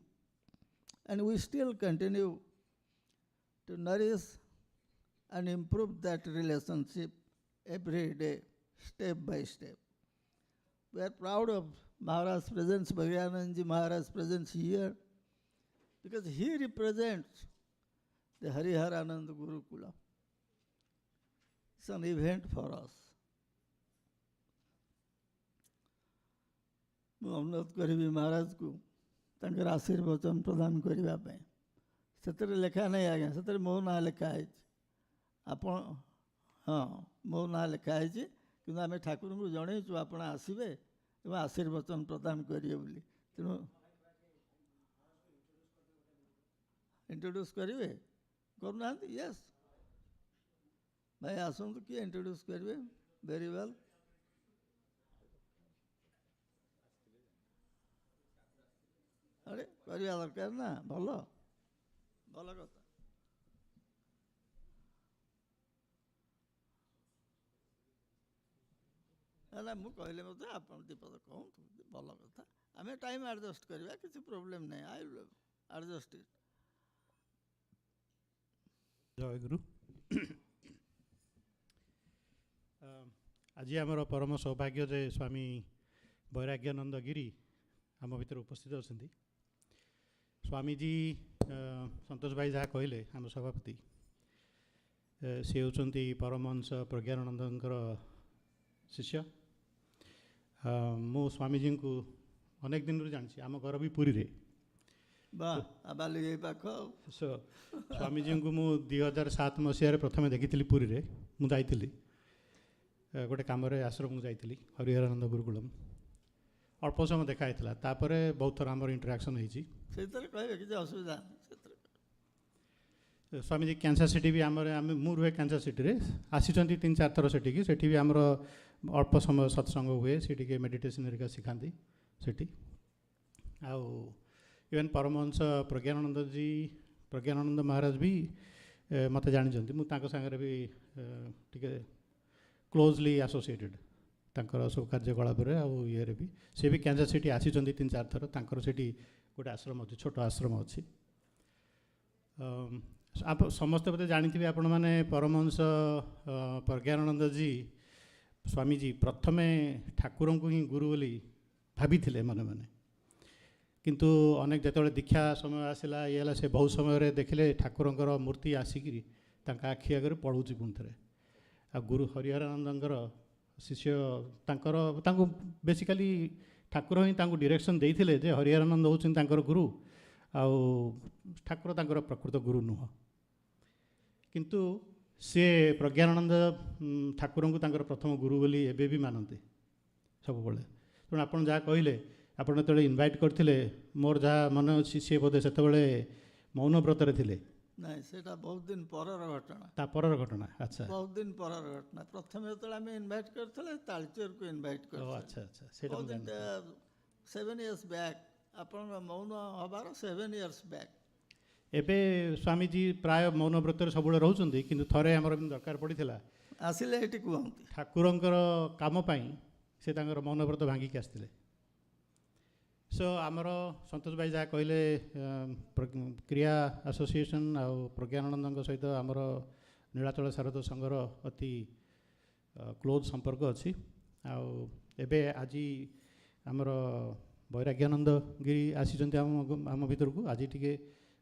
and we still continue to nourish and improve that relationship every day, step by step. We are proud of Maharaj's presence, Pragyanandji Maharaj's presence here, because he represents the Hariharananda Gurukula. It's an event for us. ମୁଁ ଅନୁରୋଧ କରିବି ମହାରାଜକୁ ତାଙ୍କର ଆଶୀର୍ବଚନ ପ୍ରଦାନ କରିବା ପାଇଁ। ସେଥିରେ ଲେଖା ନାହିଁ ଆଜ୍ଞା, ସେଥିରେ ମୋ ନାଁ ଲେଖା ହେଇଛି। ଆପଣ ହଁ, ମୋ ନାଁ ଲେଖା ହେଇଛି, କିନ୍ତୁ ଆମେ ଠାକୁରଙ୍କୁ ଜଣେଇଛୁ ଆପଣ ଆସିବେ ଏବଂ ଆଶୀର୍ବଚନ ପ୍ରଦାନ କରିବେ ବୋଲି। ତେଣୁ ଇଣ୍ଟ୍ରୋଡ୍ୟୁସ୍ କରିବେ, କରୁନାହାନ୍ତି? ୟେସ୍ ଭାଇ ଆସନ୍ତୁ, କିଏ ଇଣ୍ଟ୍ରୋଡ୍ୟୁସ୍ କରିବେ? Very well. ଆରେ କରିବା ଦରକାର ନା, ଭଲ ଭଲ କଥା। ନା ମୁଁ କହିଲେ ମଧ୍ୟ ଆପଣ ଦୀପଦ କହନ୍ତୁ, ଭଲ କଥା। ଆମେ ଟାଇମ୍ ଆଡ଼ଜଷ୍ଟ କରିବା, କିଛି ପ୍ରୋବ୍ଲେମ୍ ନାହିଁ। ଆଇ ୱିଲ୍ ଆଡ଼ଜଷ୍ଟ ଇଟ୍। ଜୟ ଗୁରୁ। ଆଜି ଆମର ପରମ ସୌଭାଗ୍ୟ ଯେ ସ୍ୱାମୀ ବୈରାଗ୍ୟାନନ୍ଦ ଗିରି ଆମ ଭିତରେ ଉପସ୍ଥିତ ଅଛନ୍ତି। ସ୍ୱାମୀଜୀ ସନ୍ତୋଷ ଭାଇ ଯାହା କହିଲେ, ଆମ ସଭାପତି, ସେ ହେଉଛନ୍ତି ପରମହଂସ ପ୍ରଜ୍ଞାନନ୍ଦଙ୍କର ଶିଷ୍ୟ। ମୁଁ ସ୍ୱାମୀଜୀଙ୍କୁ ଅନେକ ଦିନରୁ ଜାଣିଛି, ଆମ ଘର ବି ପୁରୀରେ। ବା ବାଲିଗାଇ ପାଖ ଆଉ। ସୋ ସ୍ୱାମୀଜୀଙ୍କୁ ମୁଁ 2007 ମସିହାରେ ପ୍ରଥମେ ଦେଖିଥିଲି ପୁରୀରେ। ମୁଁ ଯାଇଥିଲି ଗୋଟେ କାମରେ ଆଶ୍ରମକୁ ଯାଇଥିଲି, ହରିହରାନନ୍ଦ ଗୁରୁକୁଳମ୍। ଅଳ୍ପ ସମୟ ଦେଖା ହେଇଥିଲା, ତାପରେ ବହୁତ ଥର ଆମର ଇଣ୍ଟରାକ୍ସନ୍ ହେଇଛି। ସେଇଥିରେ କହିବେ କିଛି ଅସୁବିଧା ନାହିଁ ସେଥିରେ। ସ୍ୱାମୀଜୀ କ୍ୟାନ୍ସର ସିଟି ବି ମୁଁ ରୁହେ କ୍ୟାନ୍ସର ସିଟିରେ, ଆସିଛନ୍ତି 3-4 ଥର ସେଠିକି। ସେଠି ବି ଆମର ଅଳ୍ପ ସମୟ ସତ୍ସଙ୍ଗ ହୁଏ, ସେ ଟିକେ ମେଡ଼ିଟେସନ୍ ହେରିକା ଶିଖାନ୍ତି ସେଠି। ଆଉ ଇଭେନ୍ ପରମହଂସ ପ୍ରଜ୍ଞାନାନନ୍ଦ ମହାରାଜ ବି ମୋତେ ଜାଣିଛନ୍ତି। ମୁଁ ତାଙ୍କ ସାଙ୍ଗରେ ବି ଟିକେ କ୍ଲୋଜଲି ଆସୋସିଏଟେଡ଼, ତାଙ୍କର ସବୁ କାର୍ଯ୍ୟକଳାପରେ ଆଉ ଇଏରେ ବି। ସେ ବି କ୍ୟାନ୍ସର ସିଟି ଆସିଛନ୍ତି 3-4 ଥର। ତାଙ୍କର ସେଠି ଗୋଟେ ଆଶ୍ରମ ଅଛି, ଛୋଟ ଆଶ୍ରମ ଅଛି। ସମସ୍ତେ ବୋଧେ ଜାଣିଥିବେ ଆପଣମାନେ, ପରମହଂସ ପ୍ରଜ୍ଞାନାନନ୍ଦଜୀ ସ୍ୱାମୀଜୀ ପ୍ରଥମେ ଠାକୁରଙ୍କୁ ହିଁ ଗୁରୁ ବୋଲି ଭାବିଥିଲେ ମନେ ମନେ। କିନ୍ତୁ ଅନେକ ଯେତେବେଳେ ଦୀକ୍ଷା ସମୟ ଆସିଲା, ଇଏ ହେଲା, ସେ ବହୁତ ସମୟରେ ଦେଖିଲେ ଠାକୁରଙ୍କର ମୂର୍ତ୍ତି ଆସିକିରି ତାଙ୍କ ଆଖି ଆଗରେ ପଳଉଛି ପୁଣି ଥରେ। ଆଉ ଗୁରୁ ହରିହରାନନ୍ଦଙ୍କର ଶିଷ୍ୟ ତାଙ୍କୁ ବେସିକାଲି ଠାକୁର ହିଁ ତାଙ୍କୁ ଡିରେକ୍ସନ୍ ଦେଇଥିଲେ ଯେ ହରିହରାନନ୍ଦ ହେଉଛନ୍ତି ତାଙ୍କର ଗୁରୁ, ଆଉ ଠାକୁର ତାଙ୍କର ପ୍ରକୃତ ଗୁରୁ ନୁହଁ। କିନ୍ତୁ ସେ ପ୍ରଜ୍ଞାନାନନ୍ଦ ଠାକୁରଙ୍କୁ ତାଙ୍କର ପ୍ରଥମ ଗୁରୁ ବୋଲି ଏବେ ବି ମାନନ୍ତି ସବୁବେଳେ। ତେଣୁ ଆପଣ ଯାହା କହିଲେ, ଆପଣ ଯେତେବେଳେ ଇନଭାଇଟ୍ କରିଥିଲେ, ମୋର ଯାହା ମନେ ଅଛି ସିଏ ବୋଧେ ସେତେବେଳେ ମୌନ ବ୍ରତରେ ଥିଲେ। ନାଇଁ, ସେଇଟା ବହୁତ ଦିନ ପରର ଘଟଣା। ତା ପରର ଘଟଣା। ଆଚ୍ଛା, ବହୁତ ଦିନ ପରର ଘଟଣା। ପ୍ରଥମେ ଯେତେବେଳେ ଆମେ ଇନଭାଇଟ୍ କରିଥିଲେ, ତାଳଚେରକୁ ଇନଭାଇଟ୍ ଓ କରିଥିଲେ। ଆଚ୍ଛା ଆଚ୍ଛା, ସେଇଟା ମୁଁ ଜାଣିଛି। 7 years ବ୍ୟାକ୍, ଆପଣଙ୍କ ମୌନ ହେବାର 7 years ବ୍ୟାକ୍। ଏବେ ସ୍ୱାମୀଜୀ ପ୍ରାୟ ମୌନ ବ୍ରତରେ ସବୁବେଳେ ରହୁଛନ୍ତି, କିନ୍ତୁ ଥରେ ଆମର ଦରକାର ପଡ଼ିଥିଲା, ଆସିଲେ ଏଠି କୁହନ୍ତି। ଠାକୁରଙ୍କର କାମ ପାଇଁ ସେ ତାଙ୍କର ମୌନ ବ୍ରତ ଭାଙ୍ଗିକି ଆସିଥିଲେ। ସୋ ଆମର ସନ୍ତୋଷ ଭାଇ ଯାହା କହିଲେ, କ୍ରିୟା ଆସୋସିଏସନ୍ ଆଉ ପ୍ରଜ୍ଞାନାନନ୍ଦଙ୍କ ସହିତ ଆମର ନୀଳାଚଳ ଶାରଦ ସଂଘର ଅତି କ୍ଲୋଜ୍ ସମ୍ପର୍କ ଅଛି। ଆଉ ଏବେ ଆଜି ଆମର ବୈରାଗ୍ୟାନନ୍ଦ ଗିରି ଆସିଛନ୍ତି ଆମ ଭିତରକୁ। ଆଜି ଟିକେ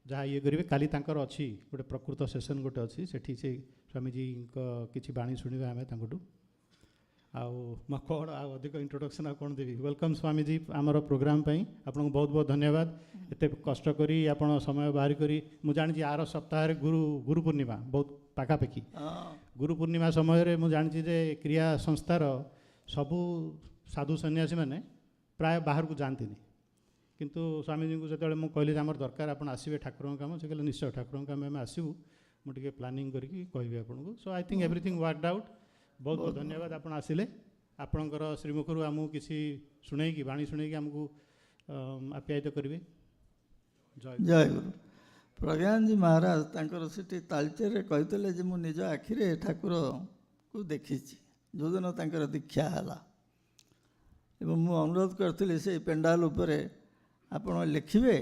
ଯାହା ଇଏ କରିବେ, କାଲି ତାଙ୍କର ଅଛି ଗୋଟେ ପ୍ରକୃତ ସେସନ୍ ଗୋଟେ ଅଛି, ସେଠି ସେ ସ୍ୱାମୀଜୀଙ୍କ କିଛି ବାଣୀ ଶୁଣିବା ଆମେ ତାଙ୍କଠୁ। ଆଉ ମୁଁ କ'ଣ ଆଉ ଅଧିକ ଇଣ୍ଟ୍ରୋଡକ୍ସନ୍ ଆଉ କ'ଣ ଦେବି। ୱେଲକମ୍ ସ୍ୱାମୀଜୀ ଆମର ପ୍ରୋଗ୍ରାମ୍ ପାଇଁ। ଆପଣଙ୍କୁ ବହୁତ ବହୁତ ଧନ୍ୟବାଦ। ଏତେ କଷ୍ଟ କରି ଆପଣ ସମୟ ବାହାର କରି, ମୁଁ ଜାଣିଛି ଆର ସପ୍ତାହରେ ଗୁରୁ ପୂର୍ଣ୍ଣିମା ବହୁତ ପାଖାପାଖି। ଗୁରୁ ପୂର୍ଣ୍ଣିମା ସମୟରେ ମୁଁ ଜାଣିଛି ଯେ କ୍ରିୟା ସଂସ୍ଥାର ସବୁ ସାଧୁ ସନ୍ନ୍ୟାସୀମାନେ ପ୍ରାୟ ବାହାରକୁ ଯାଆନ୍ତିନି। କିନ୍ତୁ ସ୍ୱାମୀଜୀଙ୍କୁ ଯେତେବେଳେ ମୁଁ କହିଲି ଯେ ଆମର ଦରକାର, ଆପଣ ଆସିବେ ଠାକୁରଙ୍କ କାମ, ସେ କହିଲେ ନିଶ୍ଚୟ ଠାକୁରଙ୍କ କାମ ଆମେ ଆସିବୁ, ମୁଁ ଟିକେ ପ୍ଲାନିଂ କରିକି କହିବି ଆପଣଙ୍କୁ। So I think everything worked out. ବହୁତ ବହୁତ ଧନ୍ୟବାଦ ଆପଣ ଆସିଲେ। ଆପଣଙ୍କର ଶ୍ରୀମୁଖରୁ ଆମକୁ କିଛି ଶୁଣେଇକି, ବାଣୀ ଶୁଣେଇକି ଆମକୁ ଆପ୍ୟାୟିତ କରିବେ। ଜୟ ଗୁରୁ। ପ୍ରଜ୍ଞାନନ୍ଦଜୀ ମହାରାଜ ତାଙ୍କର ସେଠି ତାଳଚେରରେ କହିଥିଲେ ଯେ ମୁଁ ନିଜ ଆଖିରେ ଠାକୁରକୁ ଦେଖିଛି ଯେଉଁଦିନ ତାଙ୍କର ଦୀକ୍ଷା ହେଲା। ଏବଂ ମୁଁ ଅନୁରୋଧ କରିଥିଲି ସେଇ ପେଣ୍ଡାଲ ଉପରେ ଆପଣ ଲେଖିବେ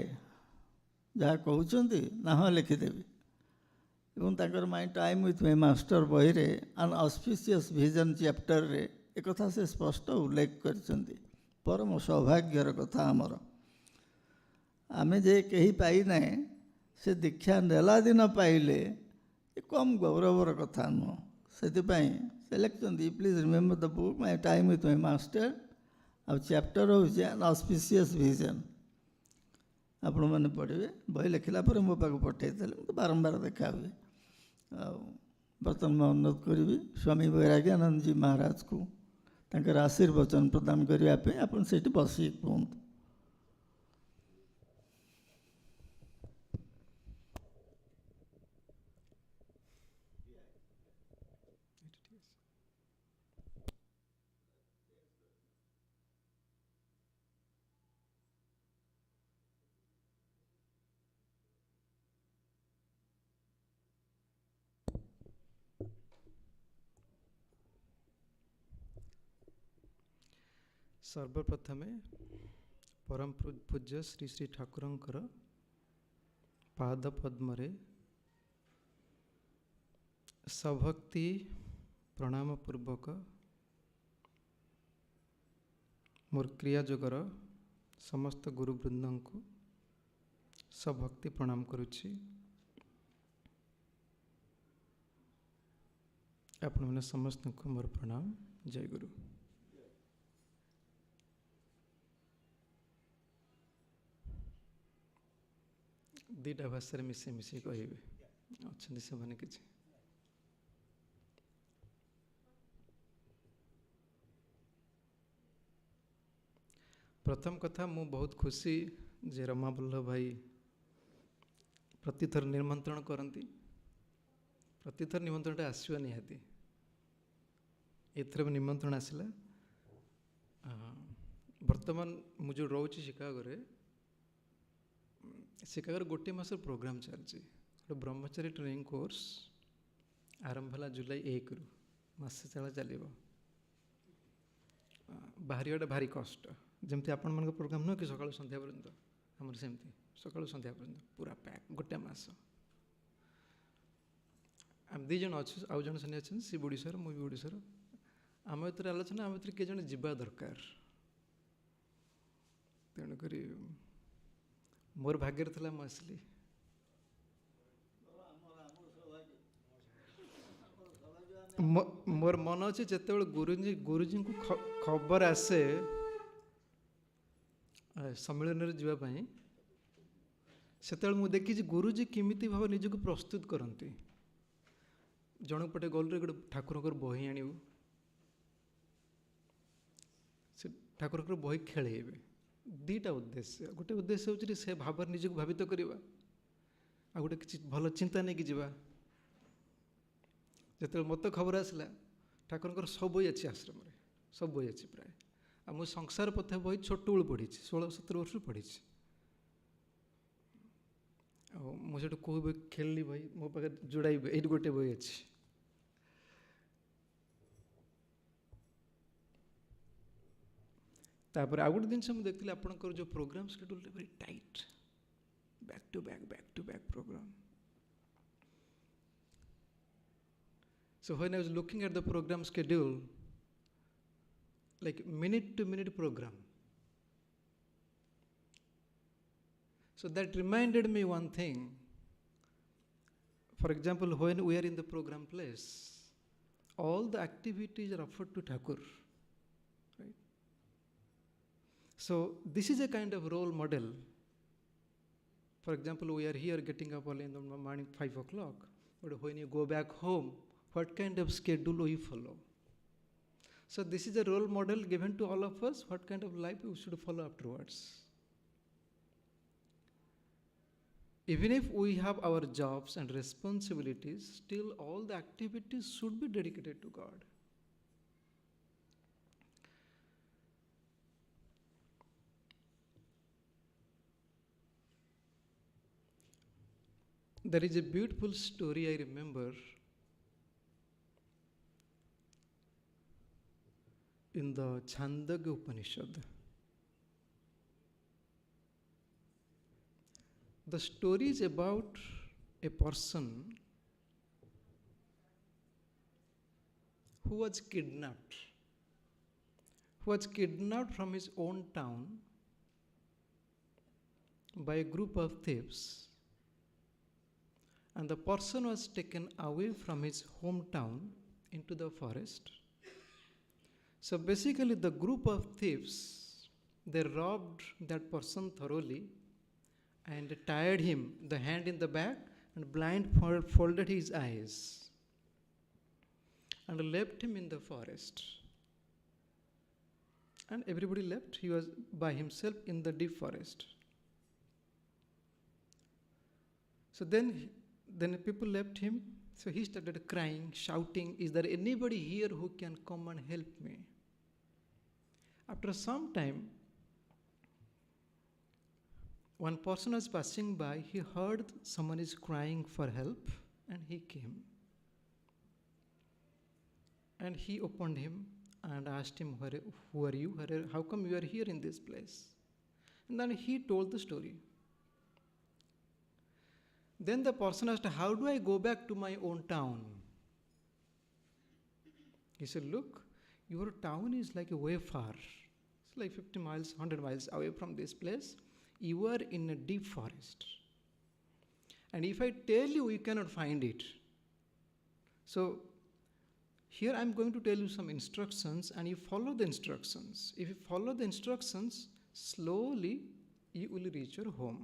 ଯାହା କହୁଛନ୍ତି, ନା ହଁ ଲେଖିଦେବି। ଏବଂ ତାଙ୍କର ମାଇ ଟାଇମ୍ ୱିଥ୍ ମାଇ ମାଷ୍ଟର ବହିରେ ଆନ୍ ଅସ୍ପିସିୟସ୍ ଭିଜନ୍ ଚ୍ୟାପ୍ଟରରେ ଏକଥା ସେ ସ୍ପଷ୍ଟ ଉଲ୍ଲେଖ କରିଛନ୍ତି। ପରମ ସୌଭାଗ୍ୟର କଥା ଆମର, ଆମେ ଯେ କେହି ପାଇନାହିଁ, ସେ ଦୀକ୍ଷା ନେଲା ଦିନ ପାଇଲେ ଏ କମ୍ ଗୌରବର କଥା ନୁହଁ। ସେଥିପାଇଁ ସେ ଲେଖିଛନ୍ତି, please remember the book my time with my master. ଆଉ ଚ୍ୟାପ୍ଟର ହେଉଛି ଆନ୍ ଅସ୍ପିସିୟସ୍ ଭିଜନ୍। ଆପଣମାନେ ପଢ଼ିବେ। ବହି ଲେଖିଲା ପରେ ମୋ ପାଖକୁ ପଠାଇଦେଲେ, ମୁଁ ତ ବାରମ୍ବାର ଦେଖା ହୁଏ। ଆଉ ବର୍ତ୍ତମାନ ମୁଁ ଅନୁରୋଧ କରିବି ସ୍ୱାମୀ ବୈରାଗ୍ୟାନନ୍ଦଜୀ ମହାରାଜକୁ ତାଙ୍କର ଆଶୀର୍ବଚନ ପ୍ରଦାନ କରିବା ପାଇଁ। ଆପଣ ସେଇଠି ବସିକି କୁହନ୍ତୁ। ସର୍ବପ୍ରଥମେ ପରମ ପୂଜ୍ୟ ଶ୍ରୀ ଶ୍ରୀ ଠାକୁରଙ୍କର ପାଦ ପଦ୍ମରେ ସଭକ୍ତି ପ୍ରଣାମ ପୂର୍ବକ ମୋର କ୍ରିୟା ଯୋଗର ସମସ୍ତ ଗୁରୁବୃନ୍ଦଙ୍କୁ ସଭକ୍ତି ପ୍ରଣାମ କରୁଛି। ଆପଣମାନେ ସମସ୍ତଙ୍କୁ ମୋର ପ୍ରଣାମ। ଜୟ ଗୁରୁ। ଦୁଇଟା ଭାଷାରେ ମିଶି କହିବେ ଅଛନ୍ତି ସେମାନେ କିଛି। ପ୍ରଥମ କଥା, ମୁଁ ବହୁତ ଖୁସି ଯେ ରମାବଲ୍ଲଭ ଭାଇ ପ୍ରତିଥର ନିମନ୍ତ୍ରଣ କରନ୍ତି। ପ୍ରତିଥର ନିମନ୍ତ୍ରଣଟା ଆସିବା ନିହାତି। ଏଥର ବି ନିମନ୍ତ୍ରଣ ଆସିଲା। ବର୍ତ୍ତମାନ ମୁଁ ଯେଉଁ ରହୁଛି ଶିକାଗୋରେ ଗୋଟିଏ ମାସର ପ୍ରୋଗ୍ରାମ୍ ଚାଲିଛି। ଗୋଟେ ବ୍ରହ୍ମଚାରୀ ଟ୍ରେନିଂ କୋର୍ସ ଆରମ୍ଭ ହେଲା ଜୁଲାଇ 1ରୁ, ମାସେ ଚାଳ ଚାଲିବ। ବାହାରିବାଟା ଭାରି କଷ୍ଟ। ଯେମିତି ଆପଣମାନଙ୍କ ପ୍ରୋଗ୍ରାମ୍ ନୁହେଁ କି ସକାଳୁ ସନ୍ଧ୍ୟା ପର୍ଯ୍ୟନ୍ତ, ଆମର ସେମିତି ସକାଳୁ ସନ୍ଧ୍ୟା ପର୍ଯ୍ୟନ୍ତ ପୁରା ପ୍ୟାକ୍ ଗୋଟେ ମାସ। ଆମେ 2 ଜଣ ଅଛୁ, ଆଉ ଜଣେ ସେଠି ଅଛନ୍ତି, ସେ ଓଡ଼ିଶାର, ମୁଁ ବି ଓଡ଼ିଶାର। ଆମ ଭିତରେ ଆଲୋଚନା, ଆମ ଭିତରେ କିଏ ଜଣେ ଯିବା ଦରକାର। ତେଣୁକରି ମୋର ଭାଗ୍ୟରେ ଥିଲା, ମୁଁ ଆସିଲି। ମୋର ମନ ଅଛି ଯେତେବେଳେ ଗୁରୁଜୀଙ୍କୁ ଖବର ଆସେ ସମ୍ମିଳନୀରେ ଯିବା ପାଇଁ, ସେତେବେଳେ ମୁଁ ଦେଖିଛି ଗୁରୁଜୀ କେମିତି ଭାବେ ନିଜକୁ ପ୍ରସ୍ତୁତ କରନ୍ତି। ଜଣକ ପଟେ ଗଲୁରେ ଗୋଟେ ଠାକୁରଙ୍କର ବହି ଆଣିବୁ, ସେ ଠାକୁରଙ୍କର ବହି ଖେଳେଇବେ। 2ଟା ଉଦ୍ଦେଶ୍ୟ। ଗୋଟେ ଉଦ୍ଦେଶ୍ୟ ହେଉଛି ସେ ଭାବରେ ନିଜକୁ ଭାବିତ କରିବା, ଆଉ ଗୋଟେ କିଛି ଭଲ ଚିନ୍ତା ନେଇକି ଯିବା। ଯେତେବେଳେ ମୋତେ ଖବର ଆସିଲା ଠାକୁରଙ୍କର ସବୁ ବହି ଅଛି ଆଶ୍ରମରେ, ସବୁ ବହି ଅଛି ପ୍ରାୟ। ଆଉ ମୁଁ ସଂସାର ପଥ ବହି ଛୋଟବେଳୁ ପଢ଼ିଛି, 16-17 ବର୍ଷରୁ ପଢ଼ିଛି। ଆଉ ମୁଁ ସେଠୁ କେଉଁ ବହି ଖେଳିଲି, ବହି ମୋ ପାଖରେ ଯୋଡ଼ାଇ ଏଇଠି ଗୋଟେ ବହି ଅଛି। ତାପରେ ଆଉ ଗୋଟେ ଜିନିଷ ମୁଁ ଦେଖିଲି, ଆପଣଙ୍କର ଯେଉଁ ପ୍ରୋଗ୍ରାମ୍ ସ୍କେଡ୍ୟୁଲ୍ଟା very tight, back to back program. So when I was looking at the program schedule, like minute to minute program, so that reminded me one thing. For example, when we are in the program place, all the activities are offered to Thakur, right? So this is a kind of role model. For example, we are here getting up early in the morning, 5 o'clock, but when you go back home, what kind of schedule we follow? So this is a role model given to all of us, what kind of life we should follow afterwards. Even if we have our jobs and responsibilities, still all the activities should be dedicated to God. There is a beautiful story I remember in the Chandogya Upanishad. The story is about a person who was kidnapped from his own town by a group of thieves, and the person was taken away from his hometown into the forest. So basically the group of thieves, they robbed that person thoroughly and tied him, the hand in the back, and blindfolded his eyes and left him in the forest. And everybody left. He was by himself in the deep forest. So then people left him. So he started crying, shouting, "Is there anybody here who can come and help me?" After some time, one person was passing by. He heard someone is crying for help, and he came. And he opened him and asked him, "Who are you? How come you are here in this place?" And then he told the story. Then the person asked, "How do I go back to my own town?" He said, "Look, your town is like way far. It's like 50 miles, 100 miles away from this place. You are in a deep forest. And if I tell you, you cannot find it. So here I'm going to tell you some instructions, and you follow the instructions. If you follow the instructions, slowly you will reach your home."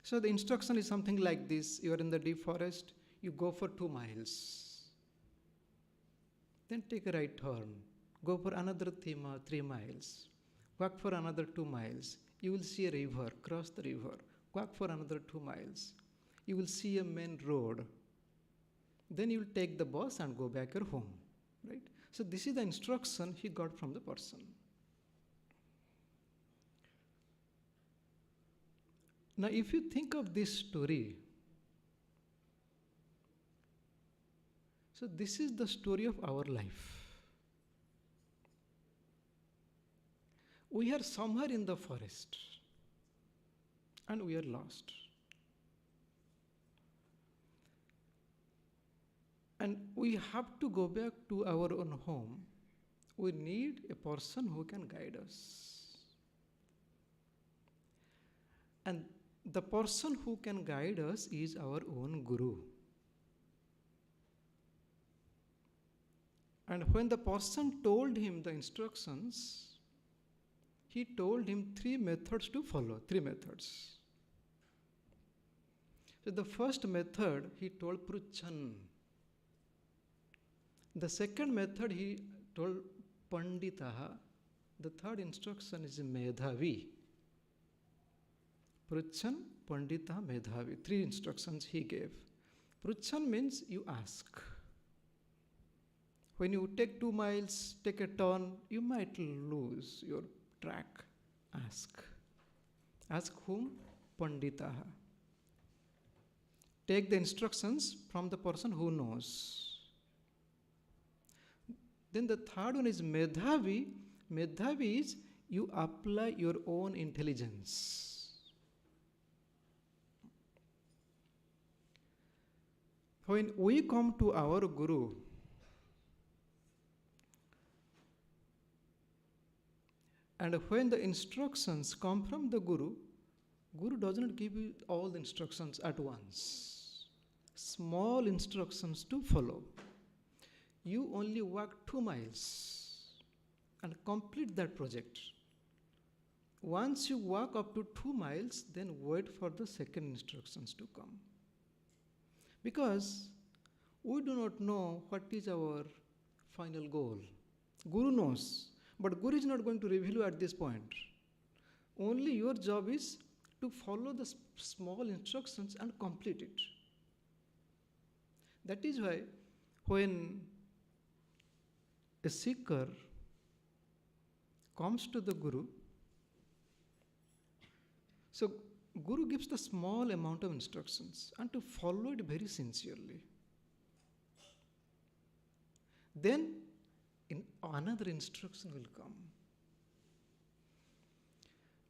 So the instruction is something like this. You are in the deep forest, you go for 2 miles. Then take a right turn. Go for another 3 miles. Walk for another 2 miles. You will see a river, cross the river. Walk for another 2 miles. You will see a main road. Then you will take the bus and go back your home. Right? So this is the instruction he got from the person. Now if you think of this story, so this is the story of our life. We are somewhere in the forest and we are lost. And we have to go back to our own home. We need a person who can guide us. And the person who can guide us is our own Guru. And when the person told him the instructions, he told him 3 methods to follow, 3 methods. So the first method he told Pruchan. The second method he told Panditaha. The third instruction is Medhavi. Pruchan, Pandita, Medhavi. 3 instructions he gave. Pruchan means you ask. When you take 2 miles, take a turn, you might lose your track. Ask. Ask whom? Panditaha. Take the instructions from the person who knows. Then the third one is Medhavi. Medhavi is you apply your own intelligence. When we come to our Guru, and when the instructions come from the Guru, Guru does not give you all the instructions at once. Small instructions to follow. You only walk 2 miles and complete that project. Once you walk up to 2 miles, then wait for the second instructions to come. Because we do not know what is our final goal. Guru knows, but Guru is not going to reveal you at this point. Only your job is to follow the small instructions and complete it. That is why when a seeker comes to the Guru, so Guru gives the small amount of instructions and to follow it very sincerely. Then another instruction will come.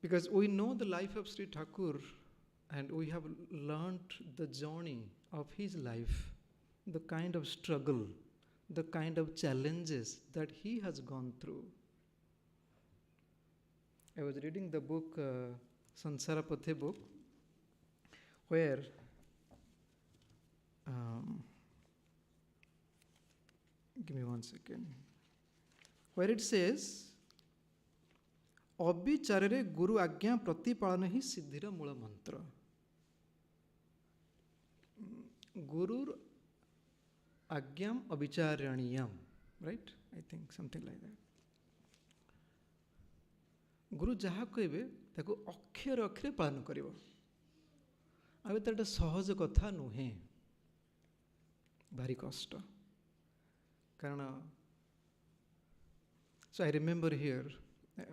Because we know the life of Sri Thakur and we have learnt the journey of his life, the kind of struggle, the kind of challenges that he has gone through. I was reading the book, Sansarapathe book, where give me 1 second, where it says, अविचारे गुरु आज्ञा प्रतिपालन ही सिद्धिर मूल मंत्र. Gurur आज्ञाम अविचारणीयम, right? I think something like that. गुरु जहाँ कहबे ताको अक्षर अक्षरे पालन करिवो. आबे तो सहज कथा नुहे, भारी कष्ट. कारण so I remember here,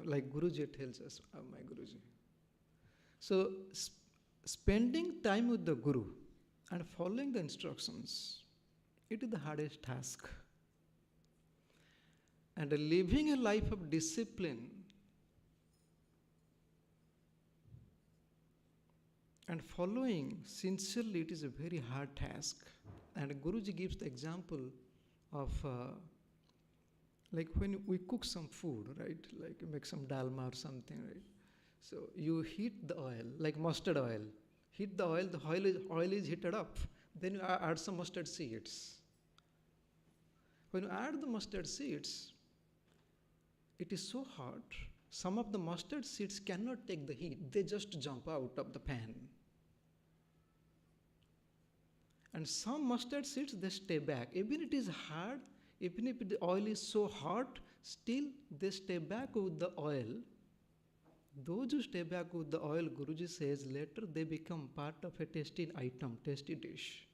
like Guruji tells us, my Guruji. So spending time with the Guru and following the instructions, it is the hardest task. And living a life of discipline and following sincerely, it is a very hard task. And Guruji gives the example of like when we cook some food, right? Like you make some dalma or something, right? So you heat the oil, like mustard oil. Heat the oil is heated up. Then you add some mustard seeds. When you add the mustard seeds, it is so hot. Some of the mustard seeds cannot take the heat. They just jump out of the pan. And some mustard seeds, they stay back. Even it is hard, even if the oil is so hot, still they stay back with the oil. Those who stay back with the oil, Guruji says later they become part of a tasty item, tasty dish.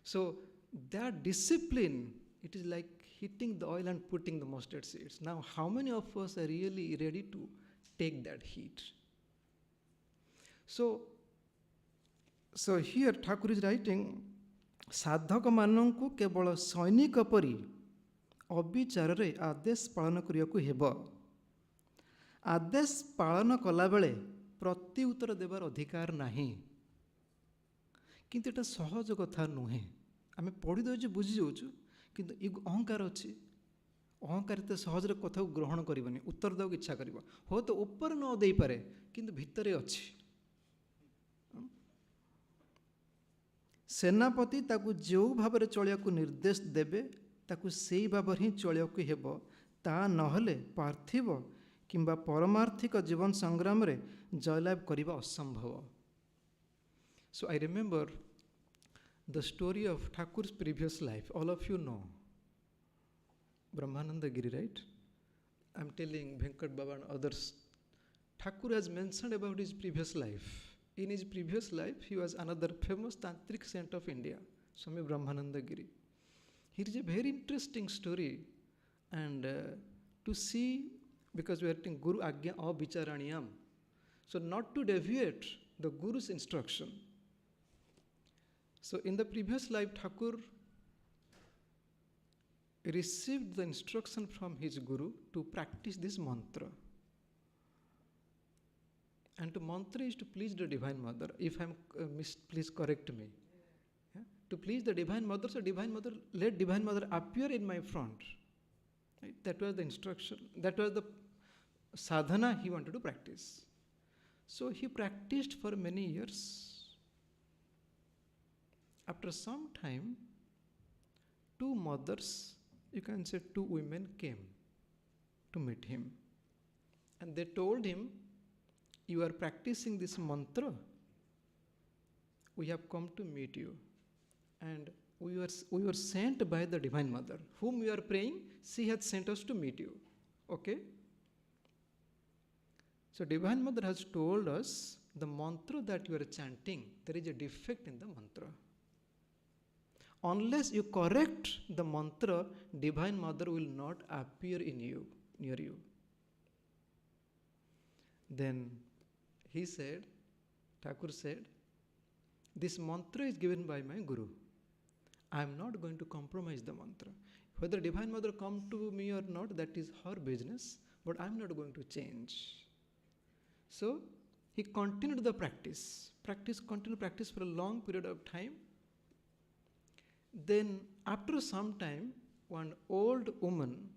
So that discipline, it is like heating the oil and putting the mustard seeds. Now, how many of us are really ready to take that heat? So here Thakur is writing, साधक मानंकु केवल सैनिक परी अविचारे आदेश पालन करियाकु हेबो आदेश पालन कला बेले प्रति उत्तर देवार अधिकार नाही किंतु एटा सहज कथा नुहे आमे पढ़ी दउछु बुझी जाउछु किंतु इ अहंकार अछि अहंकार ते सहज रे कथा ग्रहण करबनी उत्तर देउ इच्छा करबो हो तो ऊपर न देई पारे किंतु भितरे अछि सेनापति ताकू जो भाव में चलिया निर्देश देवे ताकू से भाव ही चलिया हेब ता नहले पार्थिव किंबा परमार्थिक जीवन संग्राम रे जयलाभ करबा असंभव. So I remember the story of Thakur's previous life. All of you know Brahmananda Giri, right? I'm telling Venkat Baba and others. Thakur has mentioned about his previous life. In his previous life, he was another famous tantric saint of India, Swami Brahmananda Giri. Here is a very interesting story, and to see, because we are in Guru Agya Avicharaniyam, so not to deviate the Guru's instruction. So in the previous life, Thakur received the instruction from his Guru to practice this mantra. And the mantra is to please the Divine Mother. If I'm please correct me. Yeah? To please the Divine Mother, so Divine Mother, let Divine Mother appear in my front. Right? That was the instruction. That was the sadhana he wanted to practice. So he practiced for many years. After some time, two mothers, you can say two women, came to meet him. And they told him, you are practicing this mantra, we have come to meet you. And we were sent by the Divine Mother. Whom you are praying, she has sent us to meet you. Okay? So Divine Mother has told us the mantra that you are chanting, there is a defect in the mantra. Unless you correct the mantra, Divine Mother will not appear in you, near you. Then he said, Thakur said, this mantra is given by my Guru. I am not going to compromise the mantra. Whether Divine Mother come to me or not, that is her business, but I am not going to change. So he continued the practice. Continued practice for a long period of time. Then after some time, one old woman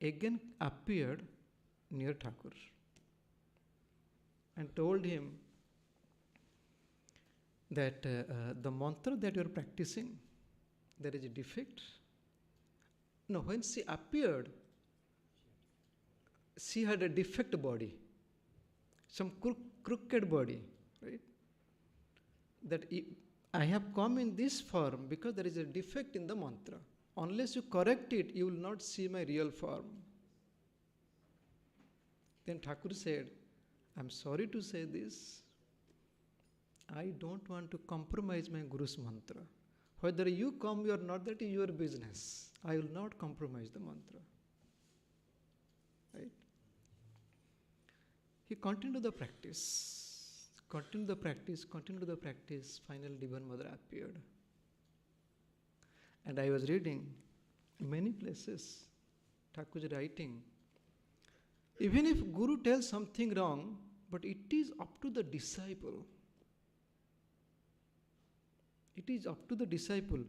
again appeared near Thakur and told him that the mantra that you are practicing, there is a defect. No, when she appeared, she had a defect body, some crooked body, right? That I have come in this form because there is a defect in the mantra. Unless you correct it, you will not see my real form. Then Thakur said, I'm sorry to say this, I don't want to compromise my Guru's mantra. Whether you come or not, that is your business. I will not compromise the mantra. Right? He continued the practice. Continued the practice. Finally, Divine Mother appeared. And I was reading many places, Thakur is writing, even if Guru tells something wrong, but it is up to the disciple. It is up to the disciple.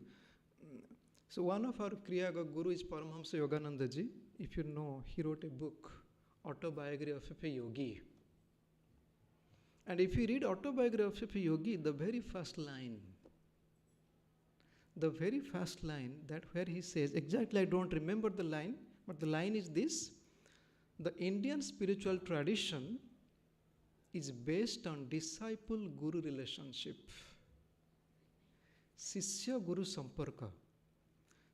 So one of our Kriya Guru is Paramahamsa Yogananda ji. If you know, he wrote a book, Autobiography of a Yogi. And if you read Autobiography of a Yogi, the very first line, that where he says, exactly I don't remember the line, but the line is this: the Indian spiritual tradition is based on disciple-guru relationship. Sishya Guru Samparka.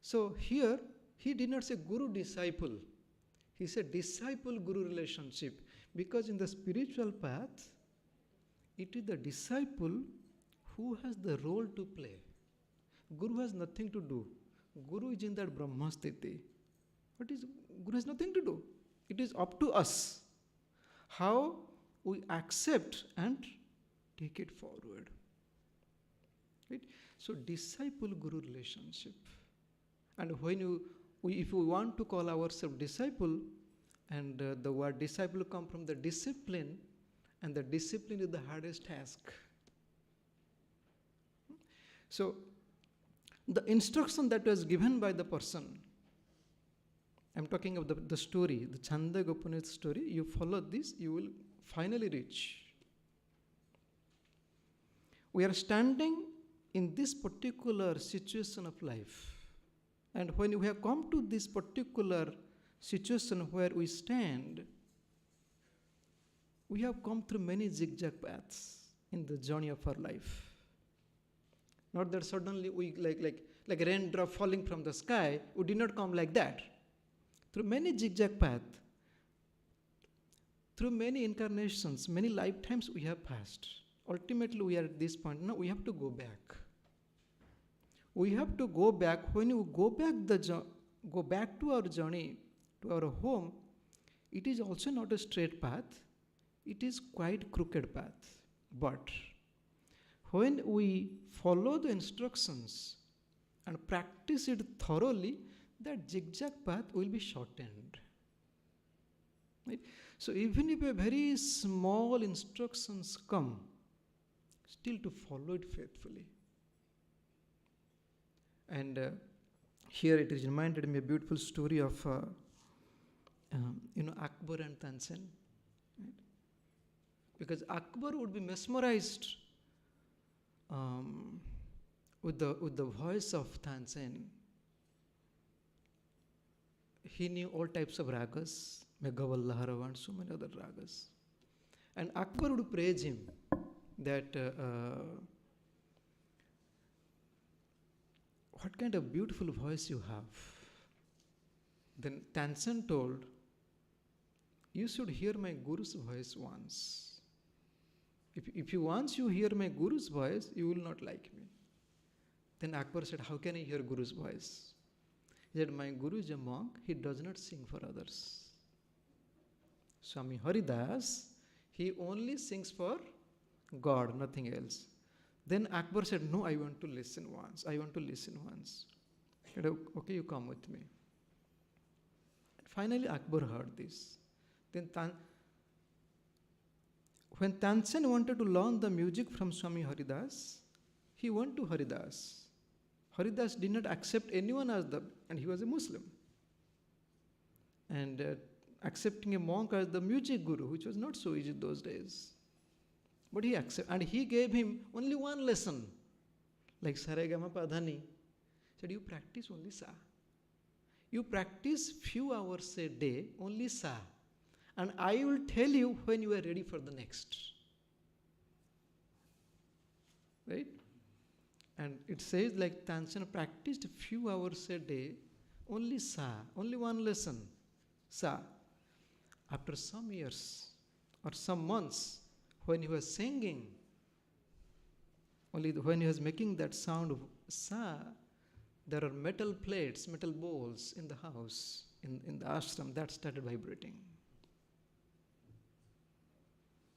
So here he did not say Guru disciple, he said disciple Guru relationship, because in the spiritual path it is the disciple who has the role to play. Guru has nothing to do. Guru is in that Brahma sthiti. What is Guru has nothing to do. It is up to us how we accept and take it forward. Right? So disciple Guru relationship. And when if we want to call ourselves disciple, and the word disciple come from the discipline, and the discipline is the hardest task. So the instruction that was given by the person, I'm talking of the story, the Chanda Gopanith story, you follow this, you will finally reach. We are standing in this particular situation of life. And when we have come to this particular situation where we stand, we have come through many zigzag paths in the journey of our life. Not that suddenly we like a raindrop falling from the sky, we did not come like that. Through many zigzag paths, through many incarnations, many lifetimes we have passed. Ultimately we are at this point. Now we have to go back. We have to go back. When you go back to our journey, to our home, it is also not a straight path. It is quite crooked path. But when we follow the instructions and practice it thoroughly, that zigzag path will be shortened. Right? So even if a very small instructions come, still to follow it faithfully. And here it is reminded me a beautiful story of Akbar and Tansen. Right? Because Akbar would be mesmerized with the voice of Tansen. He knew all types of ragas, Meghavallahara and so many other ragas. And Akbar would praise him that what kind of beautiful voice you have. Then Tansen told, you should hear my Guru's voice once. If once you hear my Guru's voice, you will not like me. Then Akbar said, how can I hear Guru's voice? He said, my Guru is a monk, he does not sing for others. Swami Haridas, he only sings for God, nothing else. Then Akbar said, no, I want to listen once. I want to listen once. He said, okay, you come with me. And finally, Akbar heard this. Then when Tansen wanted to learn the music from Swami Haridas, he went to Haridas. Haridas did not accept anyone as and he was a Muslim. And accepting a monk as the music guru, which was not so easy those days. But he accepted, and he gave him only one lesson, like Saregama Padhani. Said, you practice only Sa. You practice few hours a day, only Sa. And I will tell you when you are ready for the next. Right? And it says like Tansen practiced few hours a day, only Sa, only one lesson, Sa. After some years or some months, when he was singing, only when he was making that sound of Sa, there are metal plates, metal bowls in the house, in the ashram, that started vibrating.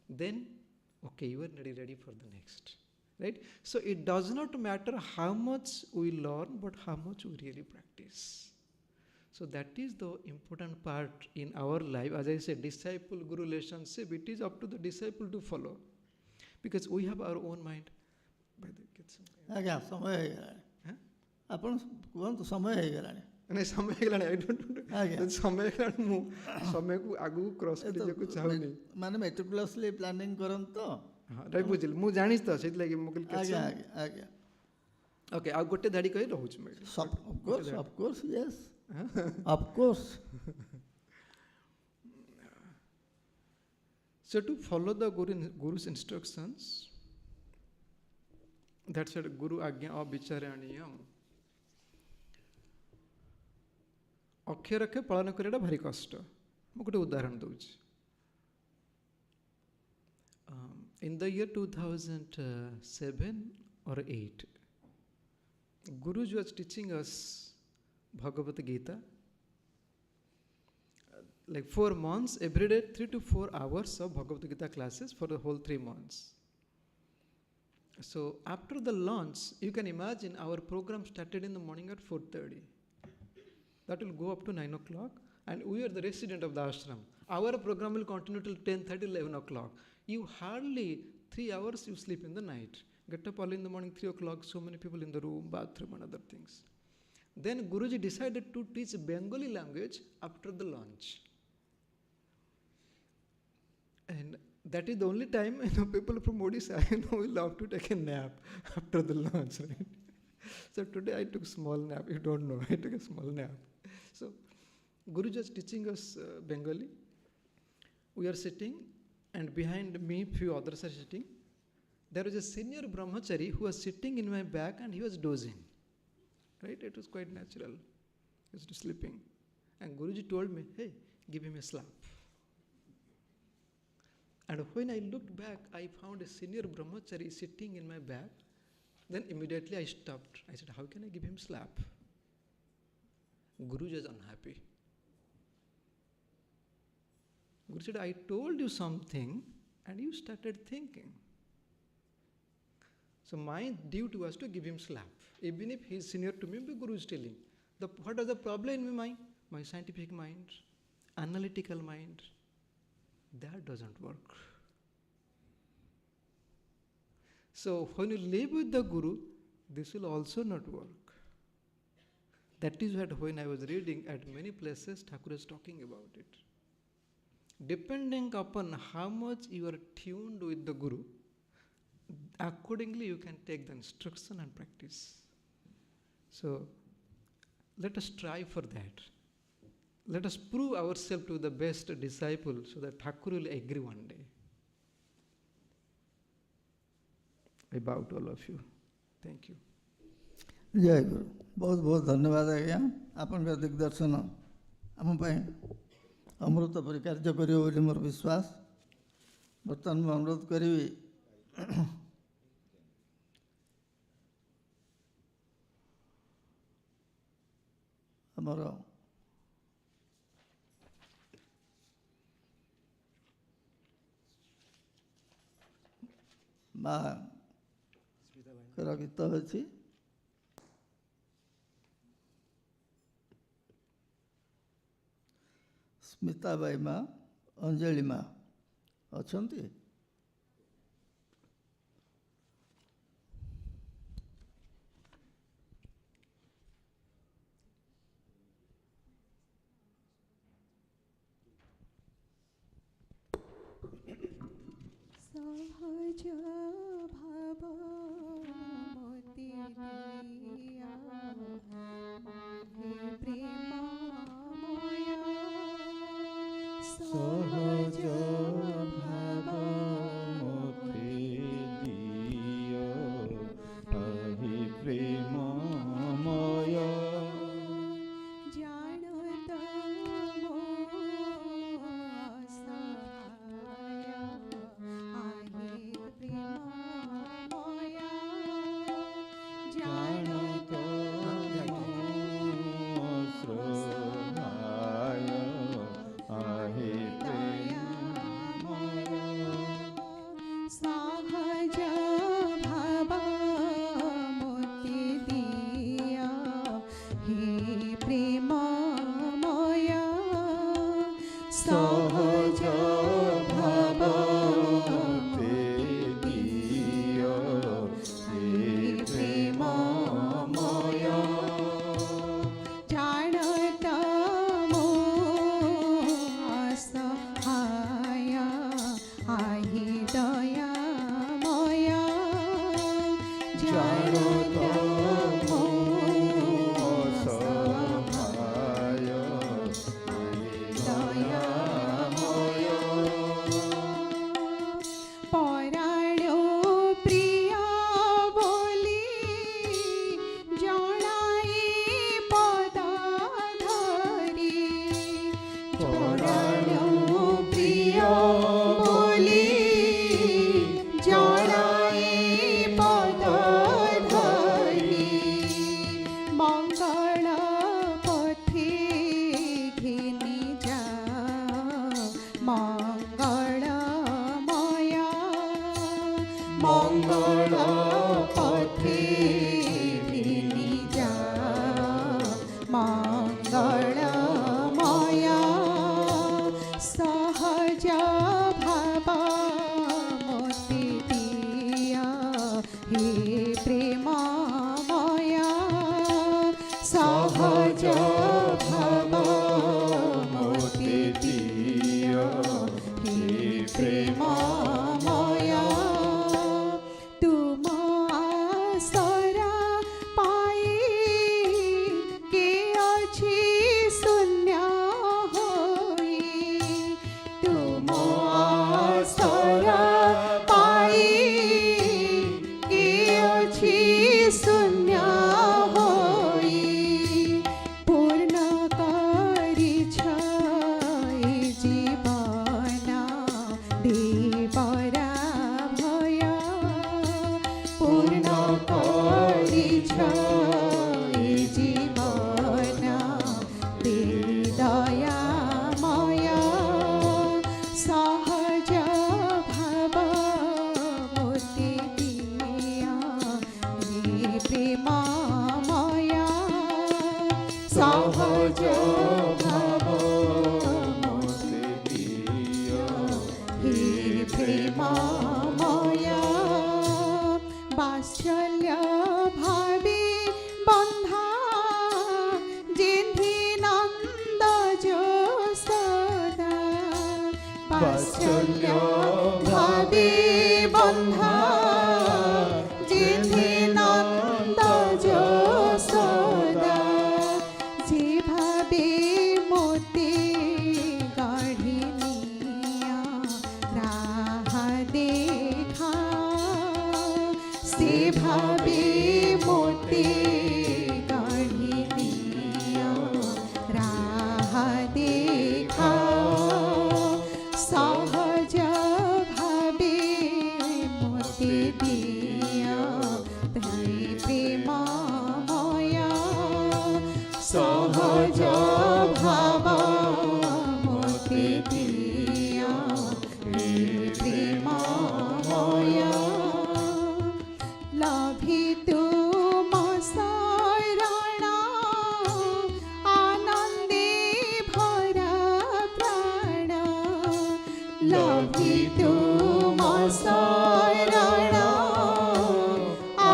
Then, okay, you are ready for the next. Right? So it does not matter how much we learn, but how much we really practice. So that is the important part in our life. As I said, disciple-guru relationship, it is up to the disciple to follow. Because we have our own mind. By the kids. ଆଜ୍ଞା ସମୟ ହେଇଗଲାଣି ଆପଣ କୁହନ୍ତୁ ସମୟ ହେଇଗଲାଣି ନାଇଁ ସମୟ ହେଇଗଲାଣି ଆଜ୍ଞା ସମୟ ହେଇଗଲାଣି ମୁଁ ସମୟକୁ ଆଗକୁ କ୍ରସ୍ କରିବାକୁ ଚାହୁଁନି ମାନେ ମେଟିକୁଲସଲି ପ୍ଲାନିଂ କରନ୍ତୁ ତ ହଁ ରାଇଟ୍ ବୁଝିଲି ମୁଁ ଜାଣିଛି ତ ସେଇଥିଲାଗି ମୁଁ କହିଲି ଆଜ୍ଞା ଆଜ୍ଞା ଆଜ୍ଞା ଓକେ ଆଉ ଗୋଟେ ଧାଡ଼ି କହି ରହୁଛି ମୁଁ of course Yes of course So to follow the Guru's instructions, That's what Guru Agya Abhicharaniyam. ଅକ୍ଷରକେ ପାଳନ କରିବାଟା ଭାରି କଷ୍ଟ। ମୁଁ ଗୋଟେ ଉଦାହରଣ ଦେଉଛି। In the year 2007 or 8, Guruji was teaching us Bhagavad Gita, like 4 months, every day 3 to 4 hours of Bhagavad Gita classes for the whole 3 months. So after the launch, you can imagine our program started in the morning at 4:30. That will go up to 9 o'clock, and we are the resident of the ashram. Our program will continue till 10:30, 11 o'clock. You hardly 3 hours you sleep in the night. Get up early in the morning, 3 o'clock, so many people in the room, bathroom and other things. Then Guruji decided to teach Bengali language after the launch. And that is the only time people from Odisha will love to take a nap after the launch, right? So today I took small nap. You don't know, I took a small nap. So Guruji is teaching us Bengali. We are sitting, and behind me few others are sitting. There was a senior brahmachari who was sitting in my back and he was dozing. Right? It was quite natural. He was sleeping. And Guruji told me, hey, give him a slap. And when I looked back, I found a senior brahmachari sitting in my back. Then immediately I stopped. I said, how can I give him slap? Guruji is unhappy. Guru said, I told you something and you started thinking. So my duty was to give him slap. Even if he is senior to me, Guru is telling. What is the problem in my mind? My scientific mind, analytical mind. That doesn't work. So when you live with the Guru, this will also not work. That is what when I was reading at many places, Thakur is talking about it. Depending upon how much you are tuned with the Guru, accordingly you can take the instruction and practice. So let us strive for that. Let us prove ourselves to the best disciple so that Thakur will agree one day. I bow to all of you. Thank you. जय गुरु। बहुत बहुत धन्यवाद आज्ञा। आपनका दिग्दर्शन आम अमृत परि कार्य करियो बोली मोर विश्वास। बर्तमान मैं अनुरोध करी आमर माँ गीत अच्छी स्मिताबाई माँ अंजलि माँ अच्छी सहज भाव मोती दिया हे प्रेममय सहज भाव मोते दियो हे प्रेममय जानत मो असहाय आहे प्रेममय जानत असहाय आहे सहज भाव मोती दिया हे प्रेममय सहज भाव मोते दियो हे प्रेममय जानत मो असहाय आहे दयामय जानत मो असहाय दयामय पराणो प्रिया बोल মঙ্গল পথে ফিরি যা মঙ্গলময়া সহজ ভাব মতি দিয়া হে প্রেমময়া সহজ ভাব মতি দিয়া হে প্রেমময়া তুম আশরা পাই কে ଅଛି শূন্য হই তুম আশরা পাই কে ଅଛି শূন্য হই পূর্ণ করিছ এই জীবন দেবরা ভয় পূর্ণ করিছ এই জীবন দয়াময় সহজ ভাব মতি দিয়া হে প্রেমময় সহজ ভাব মতি দিয়া হে প্রেমময় বাৎসল্য ভাবে বন্ধা যেন্ধি নন্দ যশোদা বাৎসল্য ভাবে বন্ধা যেন্ধি নন্দ যশোদা যেভাবে মতে গাঢ়ি নিয়া রাহা দেখা সেভাবে মতে গাঢ়ি নিয়া রাহা দেখা সহজ ভাবে মতে দিয়া হে প্রেমময় সহজ ভাব মতে দিয়া হে প্রেমময় লাভি তুম শরণ আনন্দে ভরা প্রাণ লাভি তুম শরণ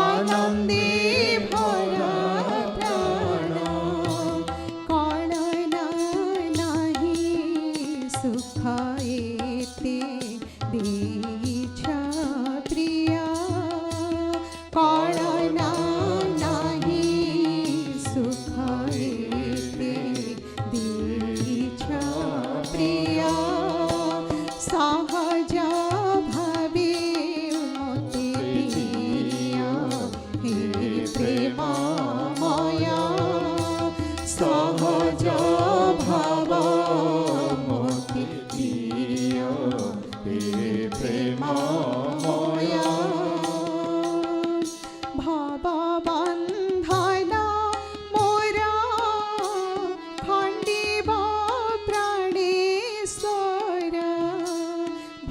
আনন্দে ভরা প্রাণ কলন নাহি সুখ এতে দিছ প্রিয়া কলন নাহি সুখ এতে দিছ প্রিয়া সহজ ভাবে মতে দিয়া হে প্রেমময় সহজ ভাব মতে দিয়া হে প্রেমময় ভব বন্ধন মোর খণ্ডিব প্রাণেশ্বর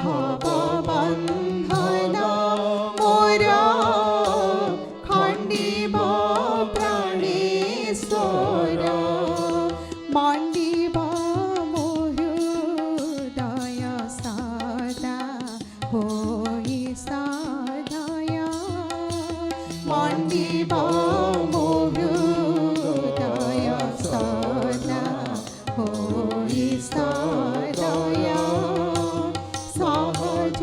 ভব বন্ধন মোর খণ্ডিব প্রাণেশ্বর মণ্ডিব মোহৃদয় সদা হই সদয় মণ্ডিব মোহৃদয় সদা হই সদয় সহজ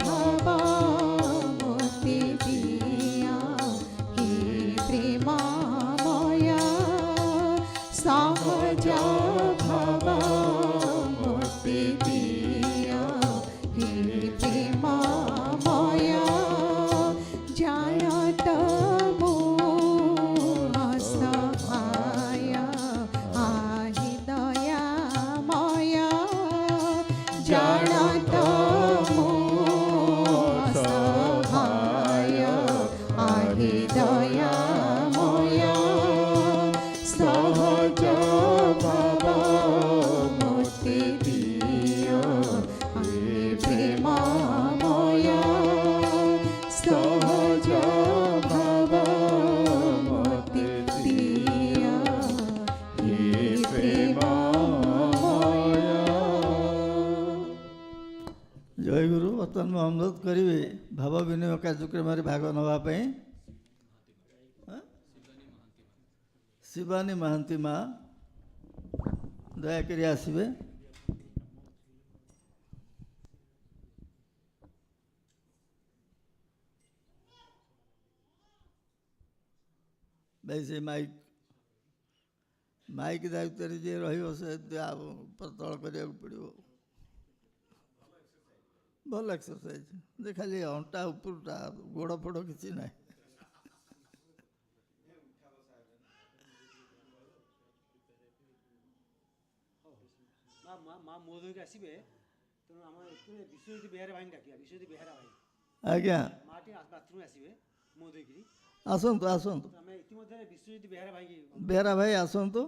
ভাব মতে দিয়া হে প্রেমময় সহজ ভাব মতে দিয়া হে প্রেমময় জানত মো অসহায় আহি দয়াময় জানত মো অসহায় আহি দয়াময় সহজ ভাব মতে দিয়া হে প্রেমময় କାର୍ଯ୍ୟକ୍ରମରେ ଭାଗ ନେବା ପାଇଁ ଶିବାନୀ ମହାନ୍ତି ମା ଦୟାକରି ଆସିବେ। ଭାଇ ସେ ମାଇକ୍ ଦାୟିତ୍ୱରେ ଯିଏ ରହିବ ସେ ତଳ କରିବାକୁ ପଡ଼ିବ। ଭଲ ଏକ୍ସରସାଇଜ ଯେ ଖାଲି ଅଣ୍ଟା ଉପରଟା ଗୋଡ଼ ଫୋଡ଼ କିଛି ନାହିଁ। ମା ମୋ ଧରିକି ଆସିବେ, ତେଣୁ ଆମର ବିଶ୍ୱଜିତ ବେହେରା ଭାଇ ଡାକିବା। ବିଶ୍ୱଜିତ ବେହେରା ଭାଇ ଆଜ୍ଞା ମା ଟିକେ ବାଥରୁମ୍ ଆସିବେ ମୋ ଧରିକିରି। ଆସନ୍ତୁ ଆସନ୍ତୁ ଆମେ ଇତିମଧ୍ୟରେ ବିଶ୍ୱଜିତ ବେହେରା ଭାଇକି ବେହେରା ଭାଇ ଆସନ୍ତୁ,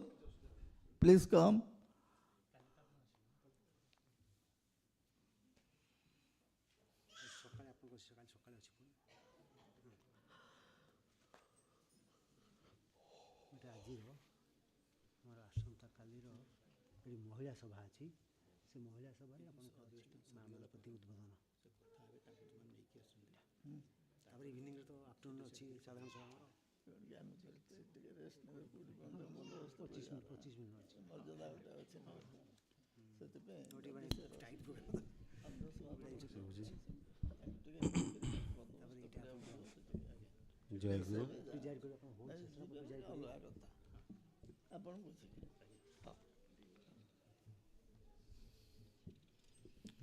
ପ୍ଲିଜ୍ କମ୍। ସକାଳେ ଆପଣଙ୍କ ସକାଳେ ଅଛି ପୁଣି ଏଇଟା ଆଜିର ଆମର ଆସନ୍ତାକାଲିର ଏଠି ମହିଳା ସଭା ଅଛି। ସେ ମହିଳା ସଭାରେ ଆପଣଙ୍କ ମାମଲାପତି ଉଦ୍ବୋଧନ ତାପରେ ଇଭିନିଂରେ ତ ଆଫ୍ଟରନୁନ୍ ଅଛି ସାଧାରଣ ସଭା ଆମର 25 ମିନିଟ୍ ଅଛି। ଜୟଗୁରୁ।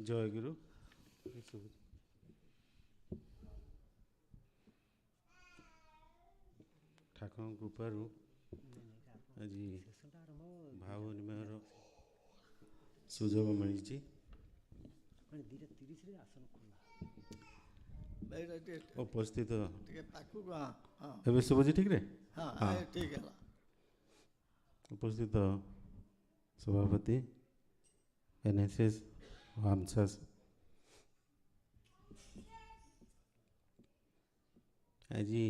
ଜୟଗୁରୁ। ଠାକୁରଙ୍କ କୃପାରୁ ଆଜି ଭାବ ବିନିମୟର ସୁଯୋଗ ମିଳିଛି। ଉପସ୍ଥିତ ଏବେ ଶୁଭୁଛି ଠିକ୍ରେ? ଠିକ୍ ହେଲା। ଉପସ୍ଥିତ ସଭାପତି NSS ଆମସାସ ଆଜି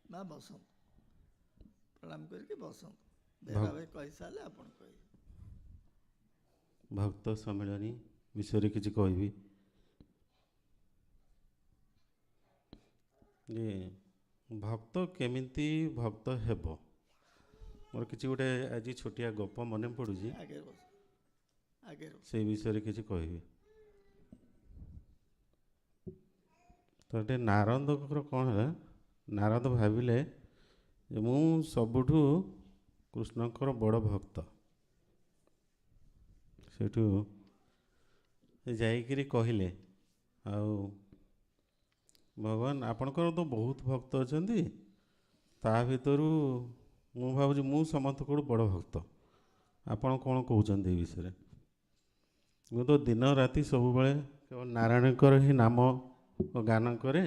ମା ବସନ୍ତୁ, ପ୍ରଣାମ କରିକି ବସନ୍ତୁ। ବେହେରା ଭାଇ କହିସାରିଲେ ଆପଣ କହିବେ। ଭକ୍ତ ସମ୍ମିଳନୀ ବିଷୟରେ କିଛି କହିବି ଯେ ଭକ୍ତ କେମିତି ଭକ୍ତ ହେବ। ମୋର କିଛି ଗୋଟେ ଆଜି ଛୋଟିଆ ଗପ ମନେ ପଡ଼ୁଛି, ସେଇ ବିଷୟରେ କିଛି କହିବି। ତ ଏଠି ନାରଦଙ୍କର କ'ଣ ହେଲା, ନାରଦ ଭାବିଲେ ଯେ ମୁଁ ସବୁଠୁ କୃଷ୍ଣଙ୍କର ବଡ଼ ଭକ୍ତ। ସେଠୁ ଯାଇକିରି କହିଲେ, ଆଉ ଭଗବାନ ଆପଣଙ୍କର ତ ବହୁତ ଭକ୍ତ ଅଛନ୍ତି, ତା ଭିତରୁ ମୁଁ ଭାବୁଛି ମୁଁ ସମସ୍ତଙ୍କଠୁ ବଡ଼ ଭକ୍ତ। ଆପଣ କ'ଣ କହୁଛନ୍ତି ଏ ବିଷୟରେ? ମୁଁ ତ ଦିନ ରାତି ସବୁବେଳେ କେବଳ ନାରାୟଣଙ୍କର ହିଁ ନାମ ଗାନ କରେ,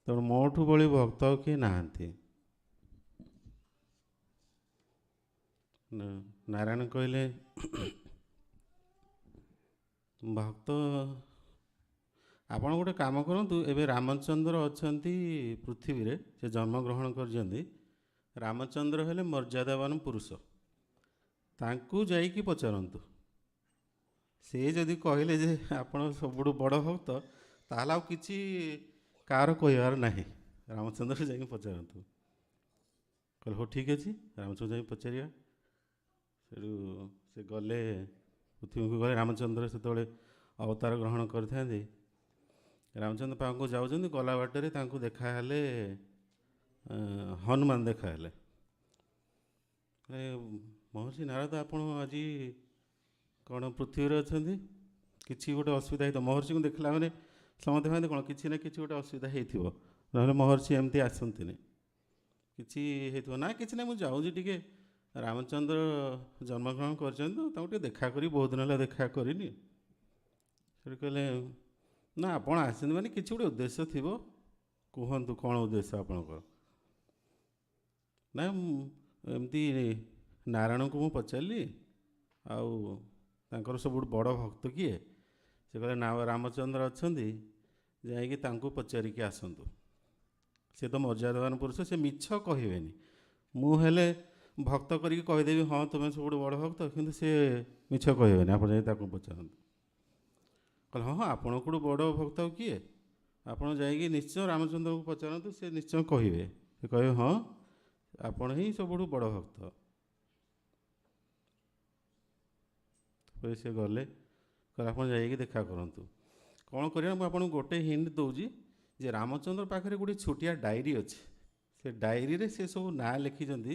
ତେଣୁ ମୋଠୁ ଭଳି ଭକ୍ତ ଆଉ କେହି ନାହାନ୍ତି। ନାରାୟଣ କହିଲେ, ଭକ୍ତ ଆପଣ ଗୋଟେ କାମ କରନ୍ତୁ, ଏବେ ରାମଚନ୍ଦ୍ର ଅଛନ୍ତି ପୃଥିବୀରେ, ସେ ଜନ୍ମଗ୍ରହଣ କରିଛନ୍ତି। ରାମଚନ୍ଦ୍ର ହେଲେ ମର୍ଯ୍ୟାଦାବାନ ପୁରୁଷ, ତାଙ୍କୁ ଯାଇକି ପଚାରନ୍ତୁ। ସେ ଯଦି କହିଲେ ଯେ ଆପଣ ସବୁଠୁ ବଡ଼ ଭକ୍ତ, ତାହେଲେ ଆଉ କିଛି କାହାର କହିବାର ନାହିଁ। ରାମଚନ୍ଦ୍ର ଯାଇକି ପଚାରନ୍ତୁ। କହିଲେ ହଉ ଠିକ୍ ଅଛି, ରାମଚନ୍ଦ୍ର ଯାଇକି ପଚାରିବା। ସେଠୁ ସେ ଗଲେ ପୃଥିବୀକୁ ଗଲେ। ରାମଚନ୍ଦ୍ର ସେତେବେଳେ ଅବତାର ଗ୍ରହଣ କରିଥାନ୍ତି। ରାମଚନ୍ଦ୍ର ପାଖକୁ ଯାଉଛନ୍ତି, ଗଲା ବାଟରେ ତାଙ୍କୁ ଦେଖାହେଲେ ହନୁମାନ ଦେଖାହେଲେ। ମହର୍ଷି ନାରଦ ଆପଣ ଆଜି କ'ଣ ପୃଥିବୀରେ ଅଛନ୍ତି? କିଛି ଗୋଟେ ଅସୁବିଧା ହେଇଥିବ। ମହର୍ଷିଙ୍କୁ ଦେଖିଲା ମାନେ ସମସ୍ତେ ଭାବନ୍ତି କ'ଣ କିଛି ନା କିଛି ଗୋଟେ ଅସୁବିଧା ହେଇଥିବ, ନହେଲେ ମହର୍ଷି ଏମିତି ଆସନ୍ତିନି। କିଛି ହେଇଥିବ ନା, କିଛି ନାହିଁ, ମୁଁ ଯାଉଛି ଟିକେ, ରାମଚନ୍ଦ୍ର ଜନ୍ମଗ୍ରହଣ କରିଛନ୍ତି ତ, ତାଙ୍କୁ ଟିକେ ଦେଖା କରି, ବହୁତ ଦିନ ହେଲା ଦେଖା କରିନି। ସେଠି କହିଲେ ନା ଆପଣ ଆସିଛନ୍ତି ମାନେ କିଛି ଗୋଟେ ଉଦ୍ଦେଶ୍ୟ ଥିବ, କୁହନ୍ତୁ କ'ଣ ଉଦ୍ଦେଶ୍ୟ ଆପଣଙ୍କର? ନା ଏମିତି ନାରାୟଣଙ୍କୁ ମୁଁ ପଚାରିଲି, ଆଉ ତାଙ୍କର ସବୁଠୁ ବଡ଼ ଭକ୍ତ କିଏ? ସେ କହିଲେ ନା ରାମଚନ୍ଦ୍ର ଅଛନ୍ତି, ଯାଇକି ତାଙ୍କୁ ପଚାରିକି ଆସନ୍ତୁ। ସେ ତ ମର୍ଯ୍ୟାଦାବାନ ପୁରୁଷ, ସେ ମିଛ କହିବେନି। ମୁଁ ହେଲେ ଭକ୍ତ କରିକି କହିଦେବି ହଁ ତୁମେ ସବୁଠୁ ବଡ଼ ଭକ୍ତ, କିନ୍ତୁ ସେ ମିଛ କହିବେନି। ଆପଣ ଯାଇ ତାକୁ ପଚାରନ୍ତୁ। କହିଲେ ହଁ ଆପଣଙ୍କଠୁ ବଡ଼ ଭକ୍ତ ଆଉ କିଏ? ଆପଣ ଯାଇକି ନିଶ୍ଚୟ ରାମଚନ୍ଦ୍ରଙ୍କୁ ପଚାରନ୍ତୁ, ସେ ନିଶ୍ଚୟ କହିବେ। ସେ କହିବେ ହଁ ଆପଣ ହିଁ ସବୁଠୁ ବଡ଼ ଭକ୍ତ। ସେ ଗଲେ, କହିଲେ ଆପଣ ଯାଇକି ଦେଖା କରନ୍ତୁ। କ'ଣ କରିବା, ମୁଁ ଆପଣଙ୍କୁ ଗୋଟେ ହିଣ୍ଟ ଦେଉଛି ଯେ ରାମଚନ୍ଦ୍ର ପାଖରେ ଗୋଟେ ଛୋଟିଆ ଡାଏରୀ ଅଛି। ସେ ଡାଏରୀରେ ସେ ସବୁ ନାଁ ଲେଖିଛନ୍ତି,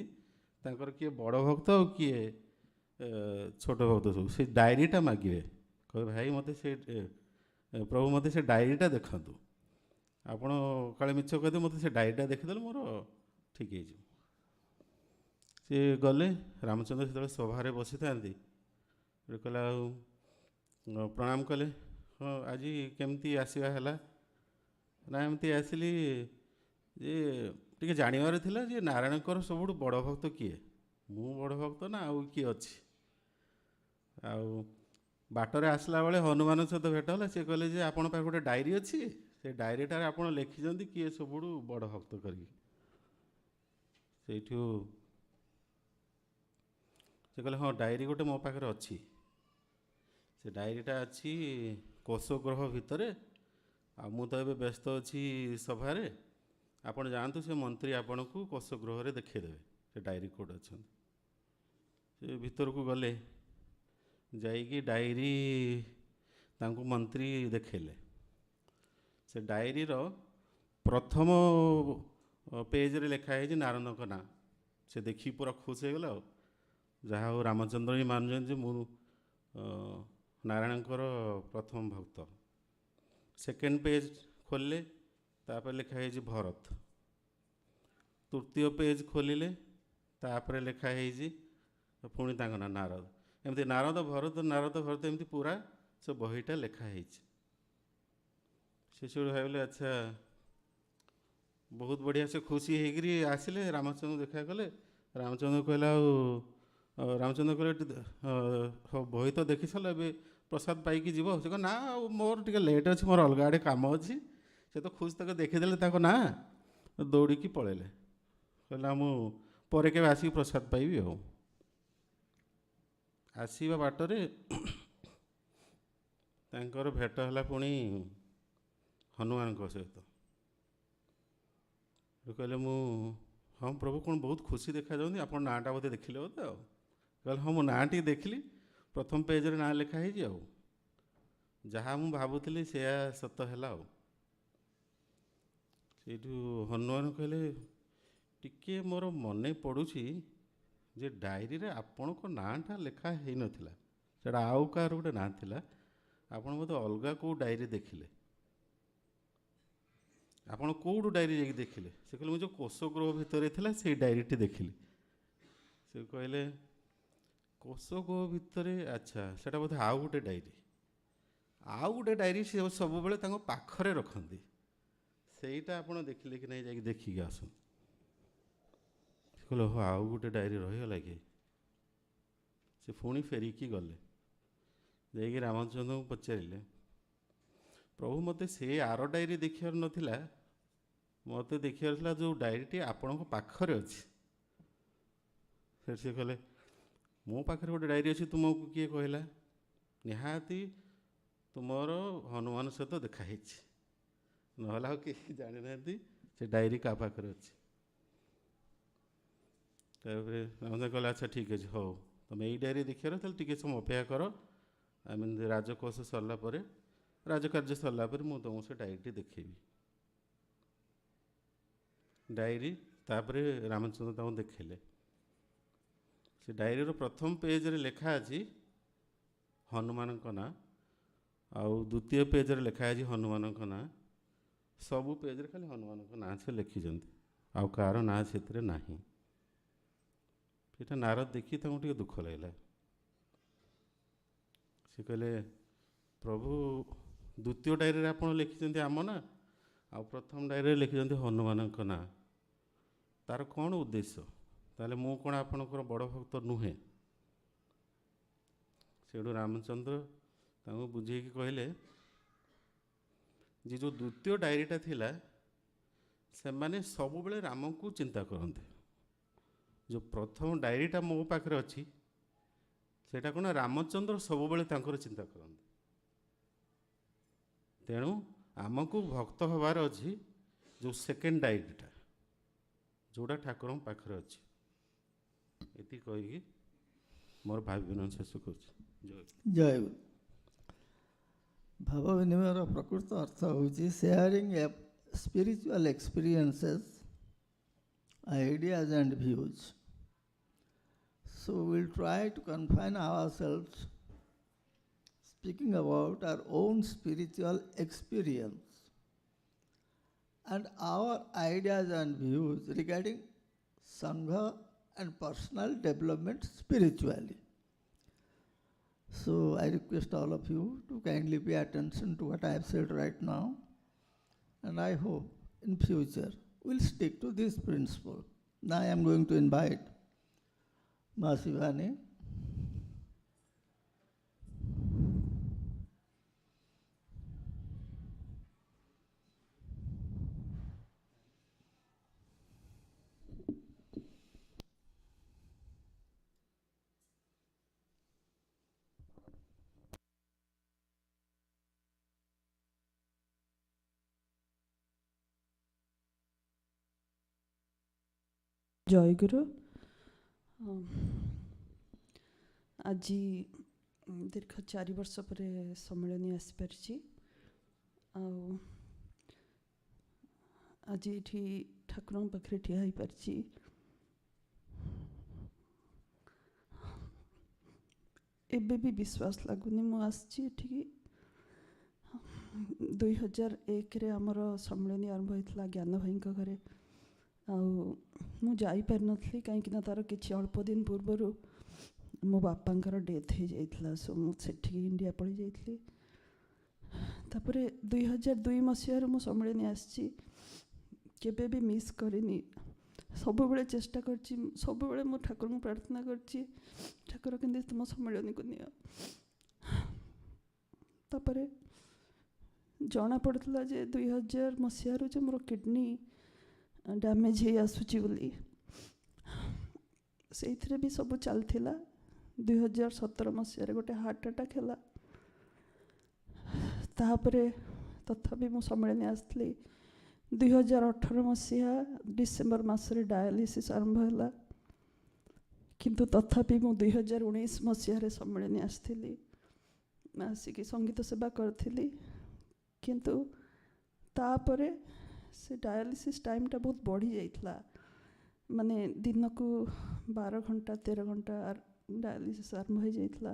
ତାଙ୍କର କିଏ ବଡ଼ ଭକ୍ତ ଆଉ କିଏ ଛୋଟ ଭକ୍ତ ସବୁ। ସେ ଡାଏରୀଟା ମାଗିବେ, କହିବେ ଭାଇ ମୋତେ ସେ ପ୍ରଭୁ ମୋତେ ସେ ଡାଏରୀଟା ଦେଖାନ୍ତୁ। ଆପଣ କାଳେ ମିଛ କହିଦେବେ, ମୋତେ ସେ ଡାଏରୀଟା ଦେଖିଦେଲେ ମୋର ଠିକ୍ ହେଇଯିବ। ସେ ଗଲେ, ରାମଚନ୍ଦ୍ର ଯେତେବେଳେ ସଭାରେ ବସିଥାନ୍ତି, କହିଲେ ଆଉ ପ୍ରଣାମ କଲେ, ହଁ ଆଜି କେମିତି ଆସିବା ହେଲା? ନା ଏମିତି ଆସିଲି ଯେ ଟିକେ ଜାଣିବାର ଥିଲା ଯେ ନାରାୟଣଙ୍କର ସବୁଠୁ ବଡ଼ ଭକ୍ତ କିଏ? ମୁଁ ବଡ଼ ଭକ୍ତ ନା ଆଉ କିଏ ଅଛି? ଆଉ ବାଟରେ ଆସିଲା ବେଳେ ହନୁମାନଙ୍କ ସହିତ ଭେଟ ହେଲା। ସେ କହିଲେ ଯେ ଆପଣଙ୍କ ପାଖରେ ଗୋଟେ ଡାଏରୀ ଅଛି, ସେ ଡାଏରୀଟାରେ ଆପଣ ଲେଖିଛନ୍ତି କିଏ ସବୁଠୁ ବଡ଼ ଭକ୍ତ କରିକି। ସେଇଠୁ ସେ କହିଲେ ହଁ ଡାଏରୀ ଗୋଟେ ମୋ ପାଖରେ ଅଛି। ସେ ଡାଏରୀଟା ଅଛି କୋଷଗୃହ ଭିତରେ, ଆଉ ମୁଁ ତ ଏବେ ବ୍ୟସ୍ତ ଅଛି ସଭାରେ, ଆପଣ ଯାଆନ୍ତୁ, ସେ ମନ୍ତ୍ରୀ ଆପଣଙ୍କୁ କୋଷଗୃହରେ ଦେଖେଇଦେବେ ସେ ଡାଏରୀ କୋଉଠି ଅଛନ୍ତି। ସେ ଭିତରକୁ ଗଲେ, ଯାଇକି ଡାଏରୀ ତାଙ୍କୁ ମନ୍ତ୍ରୀ ଦେଖେଇଲେ। ସେ ଡାଏରୀର ପ୍ରଥମ ପେଜରେ ଲେଖା ହେଇଛି ନାରଦଙ୍କ ନାଁ। ସେ ଦେଖିକି ପୁରା ଖୁସି ହେଇଗଲା। ଆଉ ଯାହା ହଉ ରାମଚନ୍ଦ୍ର ହିଁ ମାନୁଛନ୍ତି ଯେ ମୁଁ ନାରାୟଣଙ୍କର ପ୍ରଥମ ଭକ୍ତ। ସେକେଣ୍ଡ ପେଜ ଖୋଲିଲେ, ତାପରେ ଲେଖା ହେଇଛି ଭରତ। ତୃତୀୟ ପେଜ ଖୋଲିଲେ, ତାପରେ ଲେଖା ହେଇଛି ପୁଣି ତାଙ୍କ ନାଁ ନାରଦ। ଏମିତି ନାରଦ ଭରତ ଏମିତି ପୁରା ସେ ବହିଟା ଲେଖା ହେଇଛି। ସେ ସେଠୁ ଭାବିଲେ ଆଚ୍ଛା ବହୁତ ବଢ଼ିଆ। ସେ ଖୁସି ହେଇକରି ଆସିଲେ, ରାମଚନ୍ଦ୍ର ଦେଖା କଲେ। ରାମଚନ୍ଦ୍ର କହିଲେ ଆଉ ରାମଚନ୍ଦ୍ର କହିଲେ ବହି ତ ଦେଖି ସାରିଲ, ଏବେ ପ୍ରସାଦ ପାଇକି ଯିବ? ସେ କହିଲେ ନା ଆଉ ମୋର ଟିକେ ଲେଟ୍ ଅଛି, ମୋର ଅଲଗା ଆଡ଼େ କାମ ଅଛି। ସେ ତ ଖୁସି ତାକୁ ଦେଖିଦେଲେ ତାଙ୍କ ନାଁ, ଦୌଡ଼ିକି ପଳେଇଲେ। କହିଲା ମୁଁ ପରେ କେବେ ଆସିକି ପ୍ରସାଦ ପାଇବି। ଆଉ ଆସିବା ବାଟରେ ତାଙ୍କର ଭେଟ ହେଲା ପୁଣି ହନୁମାନଙ୍କ ସହିତ। କହିଲେ ମୁଁ ହଁ ପ୍ରଭୁ କ'ଣ ବହୁତ ଖୁସି ଦେଖାଯାଉଛନ୍ତି, ଆପଣ ନାଁଟା ବୋଧେ ଦେଖିଲେ ବୋଧେ? ଆଉ କହିଲେ ହଁ ମୁଁ ନାଁ ଟିକେ ଦେଖିଲି, ପ୍ରଥମ ପେଜରେ ନାଁ ଲେଖା ହେଇଛି, ଆଉ ଯାହା ମୁଁ ଭାବୁଥିଲି ସେୟା ସତ ହେଲା। ଆଉ ସେଇଠୁ ହନୁମାନ କହିଲେ ଟିକେ ମୋର ମନେ ପଡ଼ୁଛି ଯେ ଡାଏରୀରେ ଆପଣଙ୍କ ନାଁଟା ଲେଖା ହେଇନଥିଲା, ସେଇଟା ଆଉ କାହାର ଗୋଟେ ନାଁ ଥିଲା। ଆପଣ ବୋଧେ ଅଲଗା କେଉଁ ଡାଏରୀ ଦେଖିଲେ। ଆପଣ କେଉଁଠୁ ଡାଏରୀ ଯାଇକି ଦେଖିଲେ? ସେ କହିଲେ ମୁଁ ଯେଉଁ କୋଷଗୃହ ଭିତରେ ଥିଲା ସେଇ ଡାଏରୀଟି ଦେଖିଲି। ସେ କହିଲେ କୋଷଗୃହ ଭିତରେ? ଆଚ୍ଛା ସେଇଟା ବୋଧେ ଆଉ ଗୋଟେ ଡାଏରୀ। ଆଉ ଗୋଟେ ଡାଏରୀ ସେ ସବୁବେଳେ ତାଙ୍କ ପାଖରେ ରଖନ୍ତି, ସେଇଟା ଆପଣ ଦେଖିଲେ କି ନାହିଁ ଯାଇକି ଦେଖିକି ଆସନ୍ତୁ। ସେ କହିଲେ ହଁ ଆଉ ଗୋଟେ ଡାଏରୀ ରହିଗଲା କି? ସେ ପୁଣି ଫେରିକି ଗଲେ, ଯାଇକି ରାମଚନ୍ଦ୍ରଙ୍କୁ ପଚାରିଲେ ପ୍ରଭୁ ମୋତେ ସେ ଆର ଡାଏରୀ ଦେଖିବାର ନଥିଲା, ମୋତେ ଦେଖିବାର ଥିଲା ଯେଉଁ ଡାଏରୀଟି ଆପଣଙ୍କ ପାଖରେ ଅଛି। ସେ କହିଲେ ମୋ ପାଖରେ ଗୋଟେ ଡାଏରୀ ଅଛି, ତୁମକୁ କିଏ କହିଲା? ନିହାତି ତୁମର ହନୁମାନ ସହିତ ଦେଖା ହେଇଛି, ନହେଲେ ଆଉ କେହି ଜାଣିନାହାନ୍ତି ସେ ଡାଏରୀ କାହା ପାଖରେ ଅଛି। ତାପରେ ରାମଚନ୍ଦ୍ର କହିଲେ ଆଚ୍ଛା ଠିକ୍ ଅଛି, ହଉ ତୁମେ ଏଇ ଡାଏରୀ ଦେଖିବାର ତାହେଲେ ଟିକେ ସମୟ ଅପେକ୍ଷା କର, ଆମେ ରାଜକୋଷ ସରିଲା ପରେ, ରାଜକାର୍ଯ୍ୟ ସରିଲା ପରେ ମୁଁ ତୁମକୁ ସେ ଡାଏରୀଟି ଦେଖେଇବି। ଡାଏରୀ ତାପରେ ରାମଚନ୍ଦ୍ର ତାଙ୍କୁ ଦେଖେଇଲେ। ସେ ଡାଏରୀର ପ୍ରଥମ ପେଜରେ ଲେଖା ଅଛି ହନୁମାନଙ୍କ ନାଁ, ଆଉ ଦ୍ୱିତୀୟ ପେଜରେ ଲେଖା ଅଛି ହନୁମାନଙ୍କ ନାଁ। ସବୁ ପେଜରେ ଖାଲି ହନୁମାନଙ୍କ ନାଁ ସେ ଲେଖିଛନ୍ତି, ଆଉ କାହାର ନାଁ ସେଥିରେ ନାହିଁ। ସେଇଟା ନାରଦ ଦେଖି ତାଙ୍କୁ ଟିକେ ଦୁଃଖ ଲାଗିଲା। ସେ କହିଲେ ପ୍ରଭୁ ଦ୍ୱିତୀୟ ଡାଏରୀରେ ଆପଣ ଲେଖିଛନ୍ତି ଆମ ନାଁ, ଆଉ ପ୍ରଥମ ଡାଏରୀରେ ଲେଖିଛନ୍ତି ହନୁମାନଙ୍କ ନାଁ, ତା'ର କ'ଣ ଉଦ୍ଦେଶ୍ୟ? ତାହେଲେ ମୁଁ କ'ଣ ଆପଣଙ୍କର ବଡ଼ ଭକ୍ତ ନୁହେଁ? ସେଠୁ ରାମଚନ୍ଦ୍ର ତାଙ୍କୁ ବୁଝେଇକି କହିଲେ ଯେ ଯେଉଁ ଦ୍ୱିତୀୟ ଡାଏରୀଟା ଥିଲା ସେମାନେ ସବୁବେଳେ ରାମଙ୍କୁ ଚିନ୍ତା କରନ୍ତି, ଯେଉଁ ପ୍ରଥମ ଡାଏରୀଟା ମୋ ପାଖରେ ଅଛି ସେଇଟା କ'ଣ ରାମଚନ୍ଦ୍ର ସବୁବେଳେ ତାଙ୍କର ଚିନ୍ତା କରନ୍ତି। ତେଣୁ आमको भक्त हबार अच्छी जो सेकेंड डायरीटा जोड़ा ठाकुर पाखे अच्छी ये कही मोर भाव विनय शेष कर जय गुरु। भाव विनिमयर प्रकृत अर्थ होची sharing spiritual experiences, ideas and views. So we'll try to confine ourselves speaking about our own spiritual experience and our ideas and views regarding Sangha and personal development spiritually. So I request all of you to kindly pay attention to what I have said right now, and I hope in future we'll stick to this principle. Now I am going to invite Ma Shivani. ଜୟଗୁରୁ। ଆଜି ଦୀର୍ଘ 4 ବର୍ଷ ପରେ ସମ୍ମିଳନୀ ଆସିପାରିଛି ଆଉ ଆଜି ଏଠି ଠାକୁରଙ୍କ ପାଖରେ ଠିଆ ହେଇପାରିଛି। ଏବେ ବି ବିଶ୍ୱାସ ଲାଗୁନି ମୁଁ ଆସିଛି ଏଠିକି। 2001ରେ ଆମର ସମ୍ମିଳନୀ ଆରମ୍ଭ ହେଇଥିଲା ଜ୍ଞାନ ଭାଇଙ୍କ ଘରେ ଆଉ ମୁଁ ଯାଇପାରିନଥିଲି କାହିଁକିନା ତା'ର କିଛି ଅଳ୍ପ ଦିନ ପୂର୍ବରୁ ମୋ ବାପାଙ୍କର ଡେଥ୍ ହେଇଯାଇଥିଲା। ସୋ ମୁଁ ସେଠିକି ଇଣ୍ଡିଆ ପଳେଇ ଯାଇଥିଲି। ତାପରେ 2002 ମସିହାରୁ ମୁଁ ସମ୍ମିଳନୀ ଆସିଛି, କେବେ ବି ମିସ୍ କରିନି। ସବୁବେଳେ ଚେଷ୍ଟା କରିଛି, ସବୁବେଳେ ମୁଁ ଠାକୁରଙ୍କୁ ପ୍ରାର୍ଥନା କରିଛି ଠାକୁର କେମିତି ତୁମ ସମ୍ମିଳନୀକୁ ନିଅ। ତାପରେ ଜଣାପଡ଼ୁଥିଲା ଯେ 2000 ମସିହାରୁ ଯେ ମୋର କିଡ଼ନୀ ଡ୍ୟାମେଜ୍ ହେଇ ଆସୁଛି ବୋଲି। ସେଇଥିରେ ବି ସବୁ ଚାଲିଥିଲା। 2017 ମସିହାରେ ଗୋଟେ ହାର୍ଟ ଆଟାକ୍ ହେଲା। ତାପରେ ତଥାପି ମୁଁ ସମ୍ମିଳନୀ ଆସିଥିଲି। 2018 ମସିହା ଡିସେମ୍ବର ମାସରେ ଡାୟାଲିସିସ୍ ଆରମ୍ଭ ହେଲା, କିନ୍ତୁ ତଥାପି ମୁଁ 2019 ମସିହାରେ ସମ୍ମିଳନୀ ଆସିଥିଲି। ଆସିକି ସଙ୍ଗୀତ ସେବା କରିଥିଲି, କିନ୍ତୁ ତାପରେ ସେ ଡାୟାଲିସିସ୍ ଟାଇମ୍ଟା ବହୁତ ବଢ଼ି ଯାଇଥିଲା। ମାନେ ଦିନକୁ 12 ଘଣ୍ଟା 13 ଘଣ୍ଟା ଡାୟାଲିସିସ୍ ଆରମ୍ଭ ହେଇଯାଇଥିଲା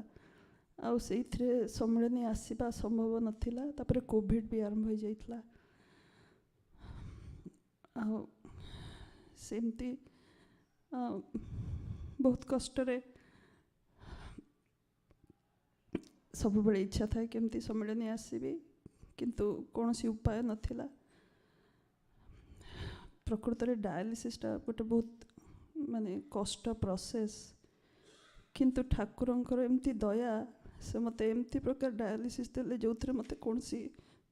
ଆଉ ସେଇଥିରେ ସମ୍ମିଳନୀ ଆସିବା ସମ୍ଭବ ନଥିଲା। ତାପରେ କୋଭିଡ଼ ବି ଆରମ୍ଭ ହେଇଯାଇଥିଲା ଆଉ ସେମିତି ବହୁତ କଷ୍ଟରେ ସବୁବେଳେ ଇଚ୍ଛା ଥାଏ କେମିତି ସମ୍ମିଳନୀ ଆସିବି, କିନ୍ତୁ କୌଣସି ଉପାୟ ନଥିଲା। ପ୍ରକୃତରେ ଡାୟାଲିସିସ୍ଟା ଗୋଟେ ବହୁତ ମାନେ କଷ୍ଟ ପ୍ରୋସେସ୍, କିନ୍ତୁ ଠାକୁରଙ୍କର ଏମିତି ଦୟା, ସେ ମୋତେ ଏମିତି ପ୍ରକାର ଡାୟାଲିସିସ୍ ଦେଲେ ଯେଉଁଥିରେ ମୋତେ କୌଣସି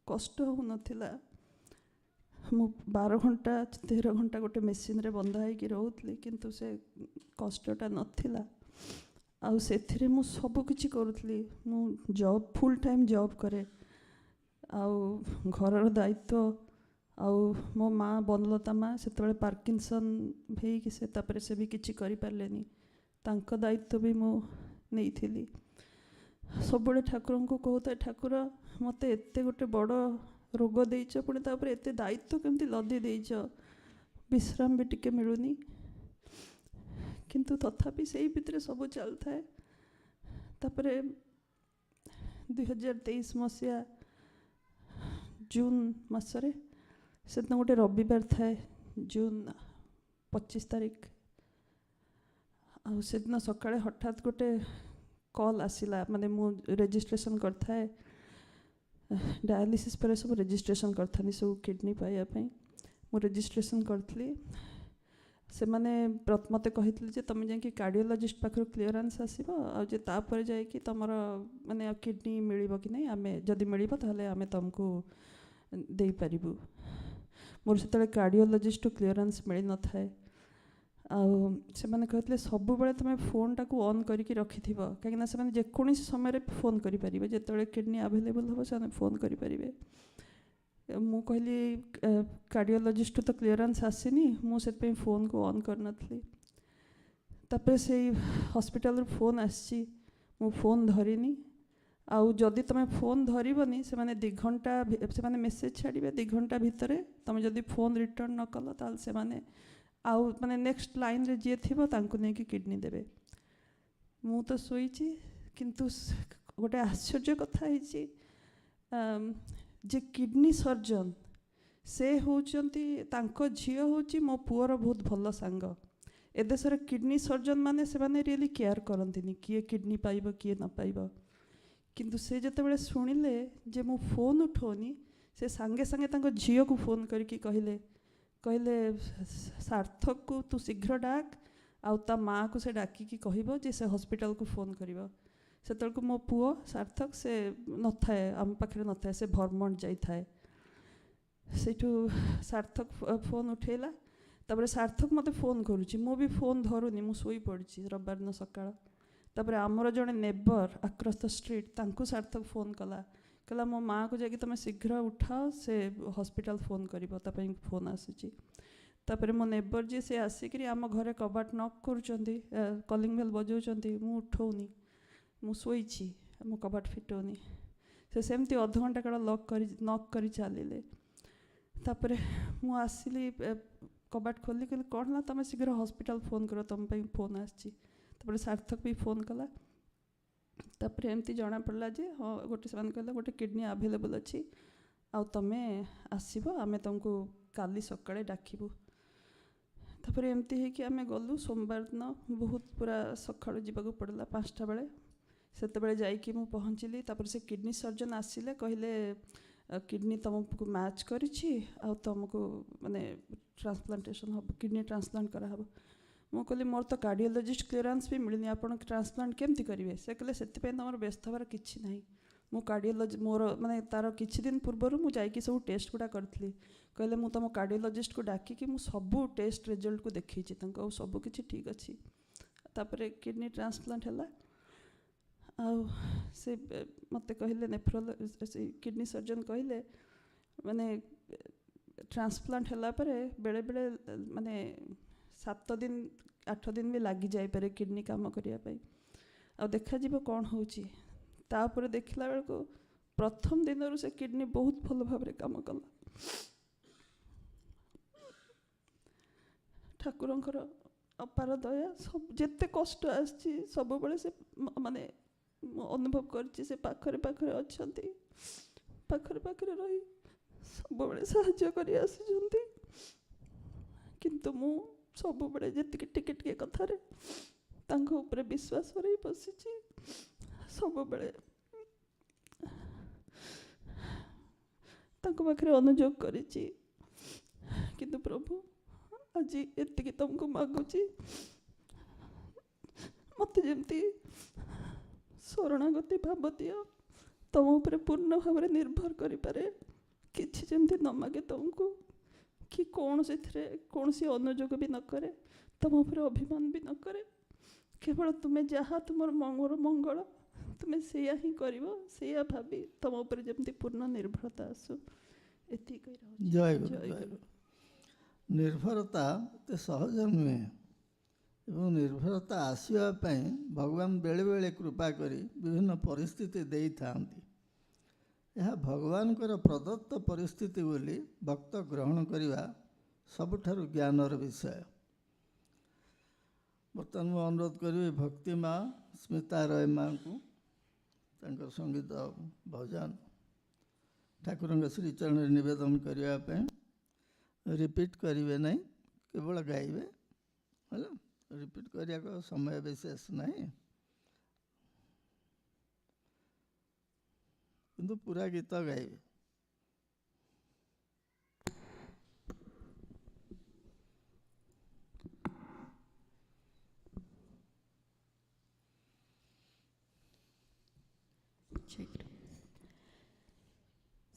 କଷ୍ଟ ହେଉନଥିଲା। ମୁଁ 12 ଘଣ୍ଟା 13 ଘଣ୍ଟା ଗୋଟେ ମେସିନ୍ରେ ବନ୍ଧା ହେଇକି ରହୁଥିଲି, କିନ୍ତୁ ସେ କଷ୍ଟଟା ନଥିଲା। ଆଉ ସେଥିରେ ମୁଁ ସବୁକିଛି କରୁଥିଲି। ମୁଁ ଜବ୍ ଫୁଲ୍ ଟାଇମ୍ ଜବ୍ କରେ ଆଉ ଘରର ଦାୟିତ୍ୱ, ଆଉ ମୋ ମାଆ ବନଲତା ମାଆ ସେତେବେଳେ ପାର୍କିନସନ୍ ହେଇକି ସେ ତାପରେ ସେ ବି କିଛି କରିପାରିଲେନି, ତାଙ୍କ ଦାୟିତ୍ୱ ବି ମୁଁ ନେଇଥିଲି। ସବୁବେଳେ ଠାକୁରଙ୍କୁ କହୁଥାଏ, ଠାକୁର ମୋତେ ଏତେ ଗୋଟେ ବଡ଼ ରୋଗ ଦେଇଛ, ପୁଣି ତାପରେ ଏତେ ଦାୟିତ୍ୱ କେମିତି ଲଦି ଦେଇଛ, ବିଶ୍ରାମ ବି ଟିକେ ମିଳୁନି। କିନ୍ତୁ ତଥାପି ସେଇ ଭିତରେ ସବୁ ଚାଲିଥାଏ। ତାପରେ 2023 ମସିହା ଜୁନ୍ ମାସରେ, ସେଦିନ ଗୋଟେ ରବିବାର ଥାଏ, ଜୁନ୍ 25 ତାରିଖ, ଆଉ ସେଦିନ ସକାଳେ ହଠାତ୍ ଗୋଟେ କଲ୍ ଆସିଲା। ମାନେ ମୁଁ ରେଜିଷ୍ଟ୍ରେସନ୍ କରିଥାଏ, ଡାୟାଲିସିସ୍ ପରେ ସବୁ ରେଜିଷ୍ଟ୍ରେସନ୍ କରିଥାନ୍ତି ସବୁ କିଡ଼ନୀ ପାଇବା ପାଇଁ। ମୁଁ ରେଜିଷ୍ଟ୍ରେସନ୍ କରିଥିଲି। ସେମାନେ ମୋତେ କହିଥିଲେ ଯେ ତୁମେ ଯାଇକି କାର୍ଡ଼ିଓଲୋଜିଷ୍ଟ ପାଖରୁ କ୍ଲିୟରାନ୍ସ ଆସିବ, ଆଉ ଯେ ତାପରେ ଯାଇକି ତୁମର ମାନେ କିଡ଼ନୀ ମିଳିବ କି ନାହିଁ, ଆମେ ଯଦି ମିଳିବ ତାହେଲେ ଆମେ ତୁମକୁ ଦେଇପାରିବୁ। ମୋର ସେତେବେଳେ କାର୍ଡ଼ିଓଲୋଜିଷ୍ଟରୁ କ୍ଲିୟରାନ୍ସ ମିଳିନଥାଏ। ଆଉ ସେମାନେ କହିଥିଲେ ସବୁବେଳେ ତୁମେ ଫୋନ୍ଟାକୁ ଅନ୍ କରିକି ରଖିଥିବ, କାହିଁକିନା ସେମାନେ ଯେକୌଣସି ସମୟରେ ଫୋନ୍ କରିପାରିବେ, ଯେତେବେଳେ କିଡ଼ନୀ ଆଭେଲେବଲ୍ ହେବ ସେମାନେ ଫୋନ୍ କରିପାରିବେ। ମୁଁ କହିଲି कार्डियोलॉजिस्ट तो क्लीयरेंस आसीनी मुझे फोन को ऑन करना तापर से हॉस्पिटल फोन आसी मु फोन धरिनी आउ जदि तुम फोन धरबनी से माने 2 घंटा से माने मेसेज छाड़े 2 घंटा भितर तुम जदि फोन रिटर्न न कल ताल से माने आउ माने नेक्स्ट लाइन रे जे थिबो तांको नै कि किडनी देबे मु तो सोईची किंतु गोटे आश्चर्य कथा है जे किडनी सर्जन से होउचंती तांको झियो होउची मो पुअर बहुत भल सांग ए देशर किडनी सर्जन माने से माने रियली केयर करंतिनी किए किडनी पाइबो किए न पाइबो किंतु से जते बेले सुनिले जे मो फोन उठोनी से सांगे सांगे तांको झियो को फोन करके कहले कहले सार्थक को तू शीघ्र डाक आउ ता माँ को से डाकी की कहबो जे से हॉस्पिटल को फोन करिवो सेतल को मो पुओ सार्थक से न थाए आम पाखरे न थाए से भरमंड जाई थाए सेठू सार्थक फोन उठेला तापर सार्थक मते फोन करूची मो भी फोन धरुनी मु सोई पड़ची रविवार न सकाळ तापर आमर जने नेबर अक्रॉस द स्ट्रीट तांको सार्थक फोन कला कहला मो माँ को जाकि तुम शीघ्र उठाओ से हॉस्पिटल फोन करिवो तापई फोन आसीची तापर मो नेबर जी से आसिक आम घरे कबाट नॉक करूचंती कॉलिंग बेल बजाउचंती मु उठौनी मु सोईची मो कबाट फिटौनी से सेमती अध घंटा काल नॉक करी चलिले तापर मु आसिली कबाट खोली कहली कौन है तुम शीघ्र हॉस्पिटल फोन करो तुम फोन आसी तापर सार्थक भी फोन कला तापर एमती जना पड़ला जे हाँ गोटे से कहला गोटे किडनी अवेलेबल अच्छी आउ तुमे आसब आम तुमको काली सकाळे डाकिबू तापर एमती है कि आम गलु सोमवार दिन बहुत पूरा सकाळु जीवाक पड़ला 5टा बेले सेते बेले जाइकी मु पहुँचली तापर से किडनी सर्जन आसिले कहले किडनी तुमको मैच करिछि आ तुमको माने ट्रांसप्लांटेशन हम किडनी ट्रांसप्लांट करा हबो मु कहली मोर तो कार्डियोलॉजिस्ट क्लियरेंस भी मिलनी आपण ट्रांसप्लांट केमती करिवे से कहले सेति पे तमर व्यस्त हबार किछि नाही मु कार्डियोलॉजी मोर माने तार किछि दिन पूर्वरु मु जाइकी सब टेस्ट गुडा करथली कहले मु तम कार्डियोलॉजिस्ट को डाकी कि मु सब टेस्ट रिजल्ट को देखैछि तंको सब किछि ठीक अछि तापर किडनी ट्रांसप्लांट हला आ से मते कहले नेफ्रोलॉजी किडनी सर्जन कहले माने ट्रांसप्लांट हला परे बेले बेले माने 7 दिन 8 दिन भी लगी जाए पारे किडनी काम करिया पई आ देखा जीव कौन होची तापर देखला बेल को प्रथम दिन से किडनी बहुत भल भाव रे काम कला ठाकुरंकर अपार दया सब जेते कष्ट आछि सब बेले से माने अनुभव करछि से पाखरे पाखरे अछंती पाखरे पाखरे रही सब बेले सहाय्य करी आछंती किंतु मु सब बेले जेतिक टिके टिके कथारे तांको ऊपर विश्वास करी बसिछि सब बेले तांको पाखरे अनुयोग करिछि किंतु प्रभु आज एतिक तुमको मागुछि मत जेमती शरणागति भाव दियो तुम ऊपर पूर्ण भाव निर्भर करें किसी जमती न मागे तुमको कि कौन से कौन सी अनुयोग भी न करे तुम ऊपर अभिमान भी न करे केवल तुम्हें जहाँ तुम मंगल तुम्हें से ही कर भावी तुम ऊपर जमती पूर्ण निर्भरता आसु एति जय गुरु निर्भरता तो सहज नुहे एवं निर्भरता आसवाई भगवान बेले बेले कृपा करी विभिन्न परिस्थिति दे था यह भगवान प्रदत्त परिस्थिति बोली भक्त ग्रहण करवा सबुठारु ज्ञानर विषय बर्तमान मैं अनुरोध करी भक्ति माँ स्मिता रॉय माँ को संगीत भजन ठाकुर श्रीचरण निवेदन करने रिपीट करेंगे नहीं केवल गाइबे है रिपीट करिया को समय विशेष नहीं किंतु पूरा गीत गाइबे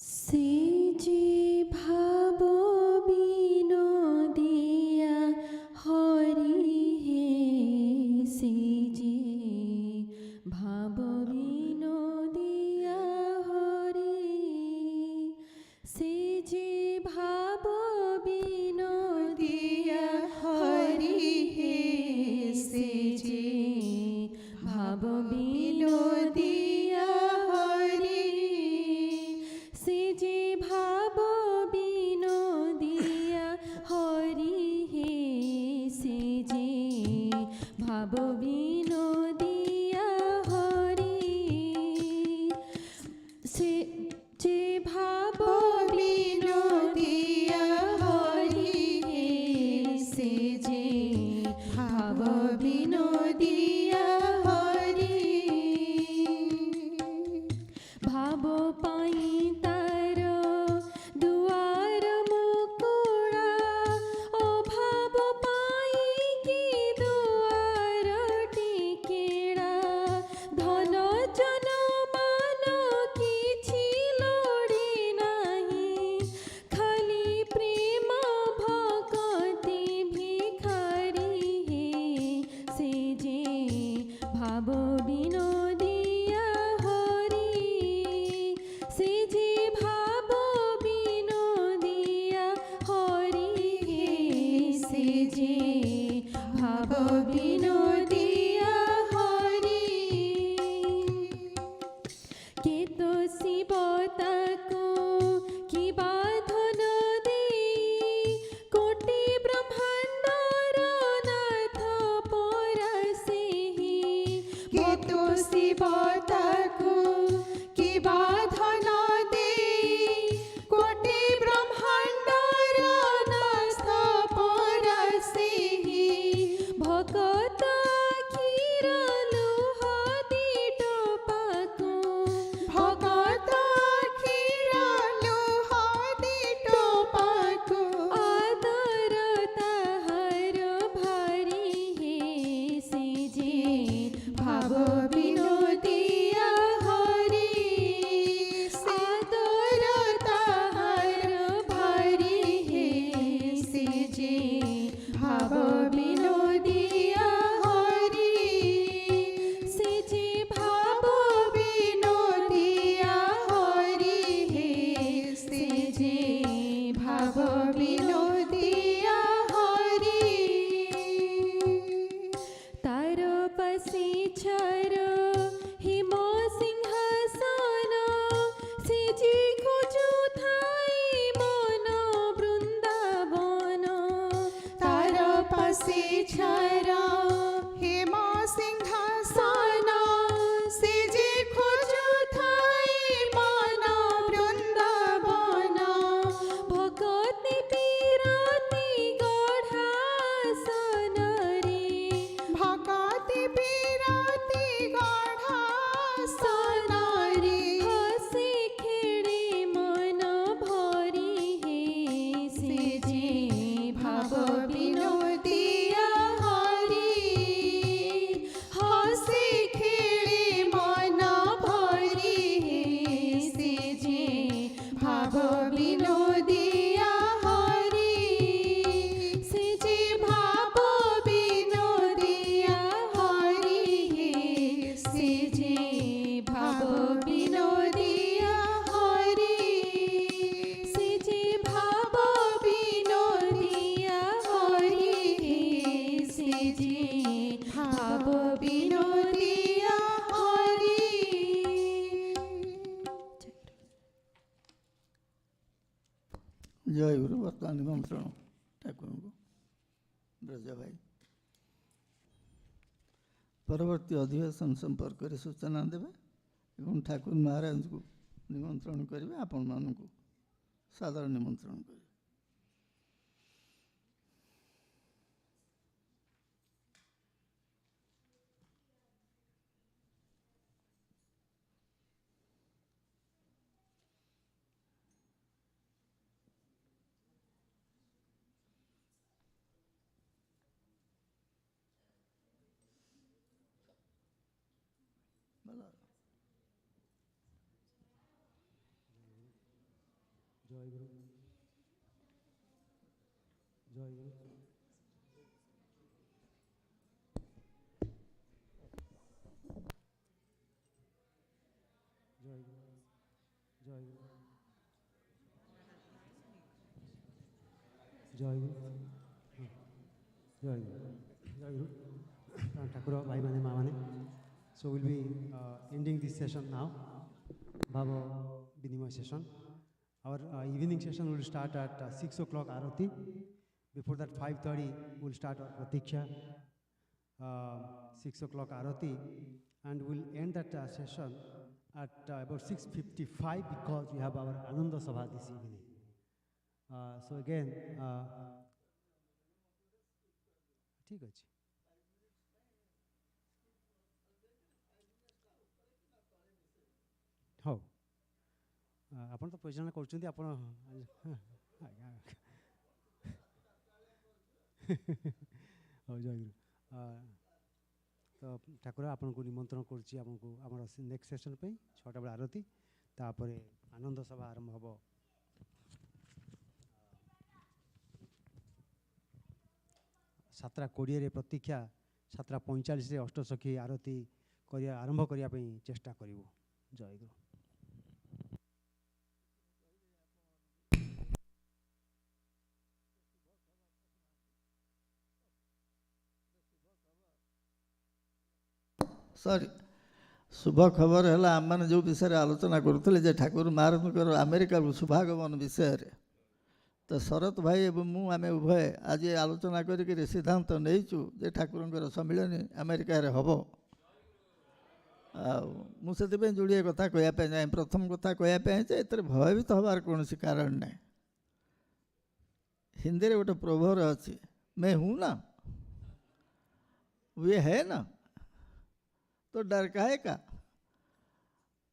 से जी भावो विनोदिया हरि हे से जी भावो विनोदिया हरि বিনোদিয়া হরি হে সে যে ভাব বিনোদিয়া হরি সে যে ভাব বিনোদিয়া হরি হে সে যে ভাব বিনোদিয়া হরি সে যে ভাব বিনোদিয়া হরি হে সে যে ভাব বিনোদিয়া হরি ভাব পাই তার দুয়ার মুকুড়া ও ভাব পাই কি দুয়ার টিকেড়া ধন জন মান କିଛି ଲୋଡ଼ି ନାହିଁ ଖାଲି ପ୍ରେମ ଭକତି ଭିଖାରୀ ହେ ସେ ଯେ ଭାବ ବିନୋଦିଆ ହରି ସେ ଯେ ଭାବ ବିନୋଦିଆ ହରି ହେ ସେ ଯେ ଭାବ ବିନୋଦିଆ ହରି কে তো শিব তাকো কি বাঁধন দেই কোটি ব্রহ্মাণ্ডর নাথ পরাসেহি কে তো শিব তাকো কি বাঁধন দেই কোটি ব্রহ্মাণ্ডর নাথ পরাসেহি ভকত ক্ষীর লুহ দিট পাকো ভগত ক্ষীর লুহ দিট পাকো আদর তাহার ভারি হে সে যে ভাব বিনোদিয়া হরি আদর তাহার ভারি হে সে যে ভাব বিনোদিয়া হরি সে যে ভাব বিনোদিয়া হরি হে সে যে ভাব বিনোদিয়া হরি তার পাশে ছার হিম সিংহাসন সে যে খোঁজু থাই মন বৃন্দাবন তার পাশে ছার হিম সিংহাসন সে যে খোঁজু থাই মন বৃন্দাবন ভকতি বিরতি গঢ়াসন রে ভকতি বিরতি গঢ়াসন রে হসে খেড়ে মন ভরি হে সে যে ভাব বিনোদিয়া হরি হসে খেড়ে মন ভরি হে সে যে ভাব বিনোদিয়া হরি সে যে ভাব বিনোদিয়া হরি হে সে যে ভাব বিনোদিয়া হরি সে যে ভাব বিনোদিয়া হরি হে সে যে ভাব বিনোদিয়া হরি ଜୟ ଗୁରୁ ବର୍ତ୍ତମାନ ନିମନ୍ତ୍ରଣ ଠାକୁରଙ୍କୁ ବ୍ରଜ ଭାଇ ପରବର୍ତ୍ତୀ ଅଧିବେଶନ ସମ୍ପର୍କରେ ସୂଚନା ଦେବେ ଏବଂ ଠାକୁର ମହାରାଜଙ୍କୁ ନିମନ୍ତ୍ରଣ କରିବେ ଆପଣମାନଙ୍କୁ ସାଦର ନିମନ୍ତ୍ରଣ କରିବେ জয় গুরু জয় গুরু জয় গুরু জয় গুরু जय गुरु जय गुरु जय गुरु ठाकुर भाई माने माँ माने. So we'll be ending this session now. Bhava Vinimoy session. Our evening session will start at 6 o'clock Arati. Before that 5:30 we'll start our Pratiksha. 6 o'clock Arati, and we'll end that session at about 6:55 because we have our Ananda Sabha this evening. So again, ठीक अछि. हो आपण तो परिचालन करछन्ती आपण हो जय गुरु. तो ठाकुर आपन को निमंत्रण करछि आपन को हमर नेक्स्ट सेशन पे 6टा बेला आरती तापरे आनंद सभा आरंभ हबो. 7:20 रे प्रतीक्षा 7:45 रे अष्टसखी आरती करिया आरंभ करिया पे चेष्टा करिवो. जय गुरु. सॉरी शुभ खबर है आम मैंने जो विषय आलोचना करुले ठाकुर महाराज अमेरिका शुभागमन विषय तो शरत भाई एवं मु आम उभय आज आलोचना कर सिद्धांत नहींचु जे ठाकुर सम्मिलन अमेरिका हम मुझे जोड़े कथा कहवाई चाहे. प्रथम कथा कहवाई ए भयभीत हबार कौन कारण ना. हिंदी में गोटे प्रोभर अच्छी मैं हूँ ना वे है ना तो डर काहे का.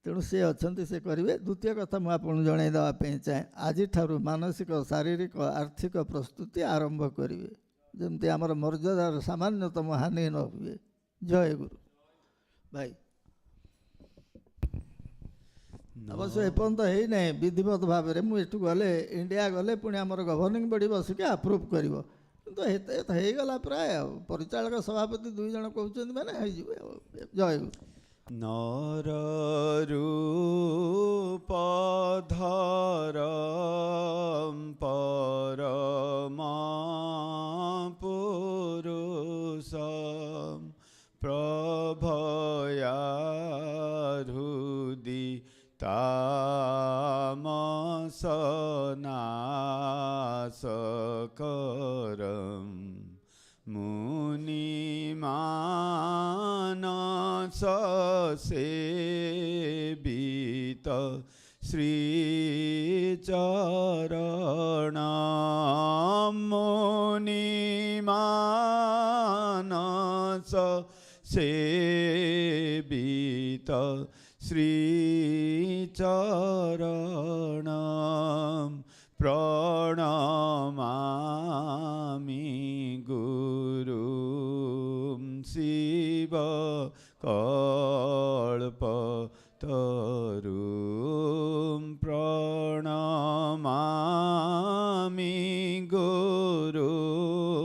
तेणु सी अच्छा से करेंगे. द्वितीय कथा मुझे जनईदेवाई चाहे आज ठार मानसिक शारीरिक आर्थिक प्रस्तुति आरंभ करेंगे जमती आमर मर्यादार सामान्यतम हानि न हुए. जय गुरु भाई. अवश्य एपर्यंत है ना विधिवत भाव में मुझे गले इंडिया गले पुणी आमर गवर्निंग बॉडी बसिक आप्रुव कर तो गला प्राय परिचालक सभापति 2 जन कहते मैंने जय गुरु. नर रूप धर परमा पुरुष प्रभया हृदि तामसनाशकरं मुनिमानस सेवित श्रीचरणं मुनिमानस सेवित श्रीचरणं प्रणमामि गुरुं शिव कल्पतरुं प्रणमामि गुरुं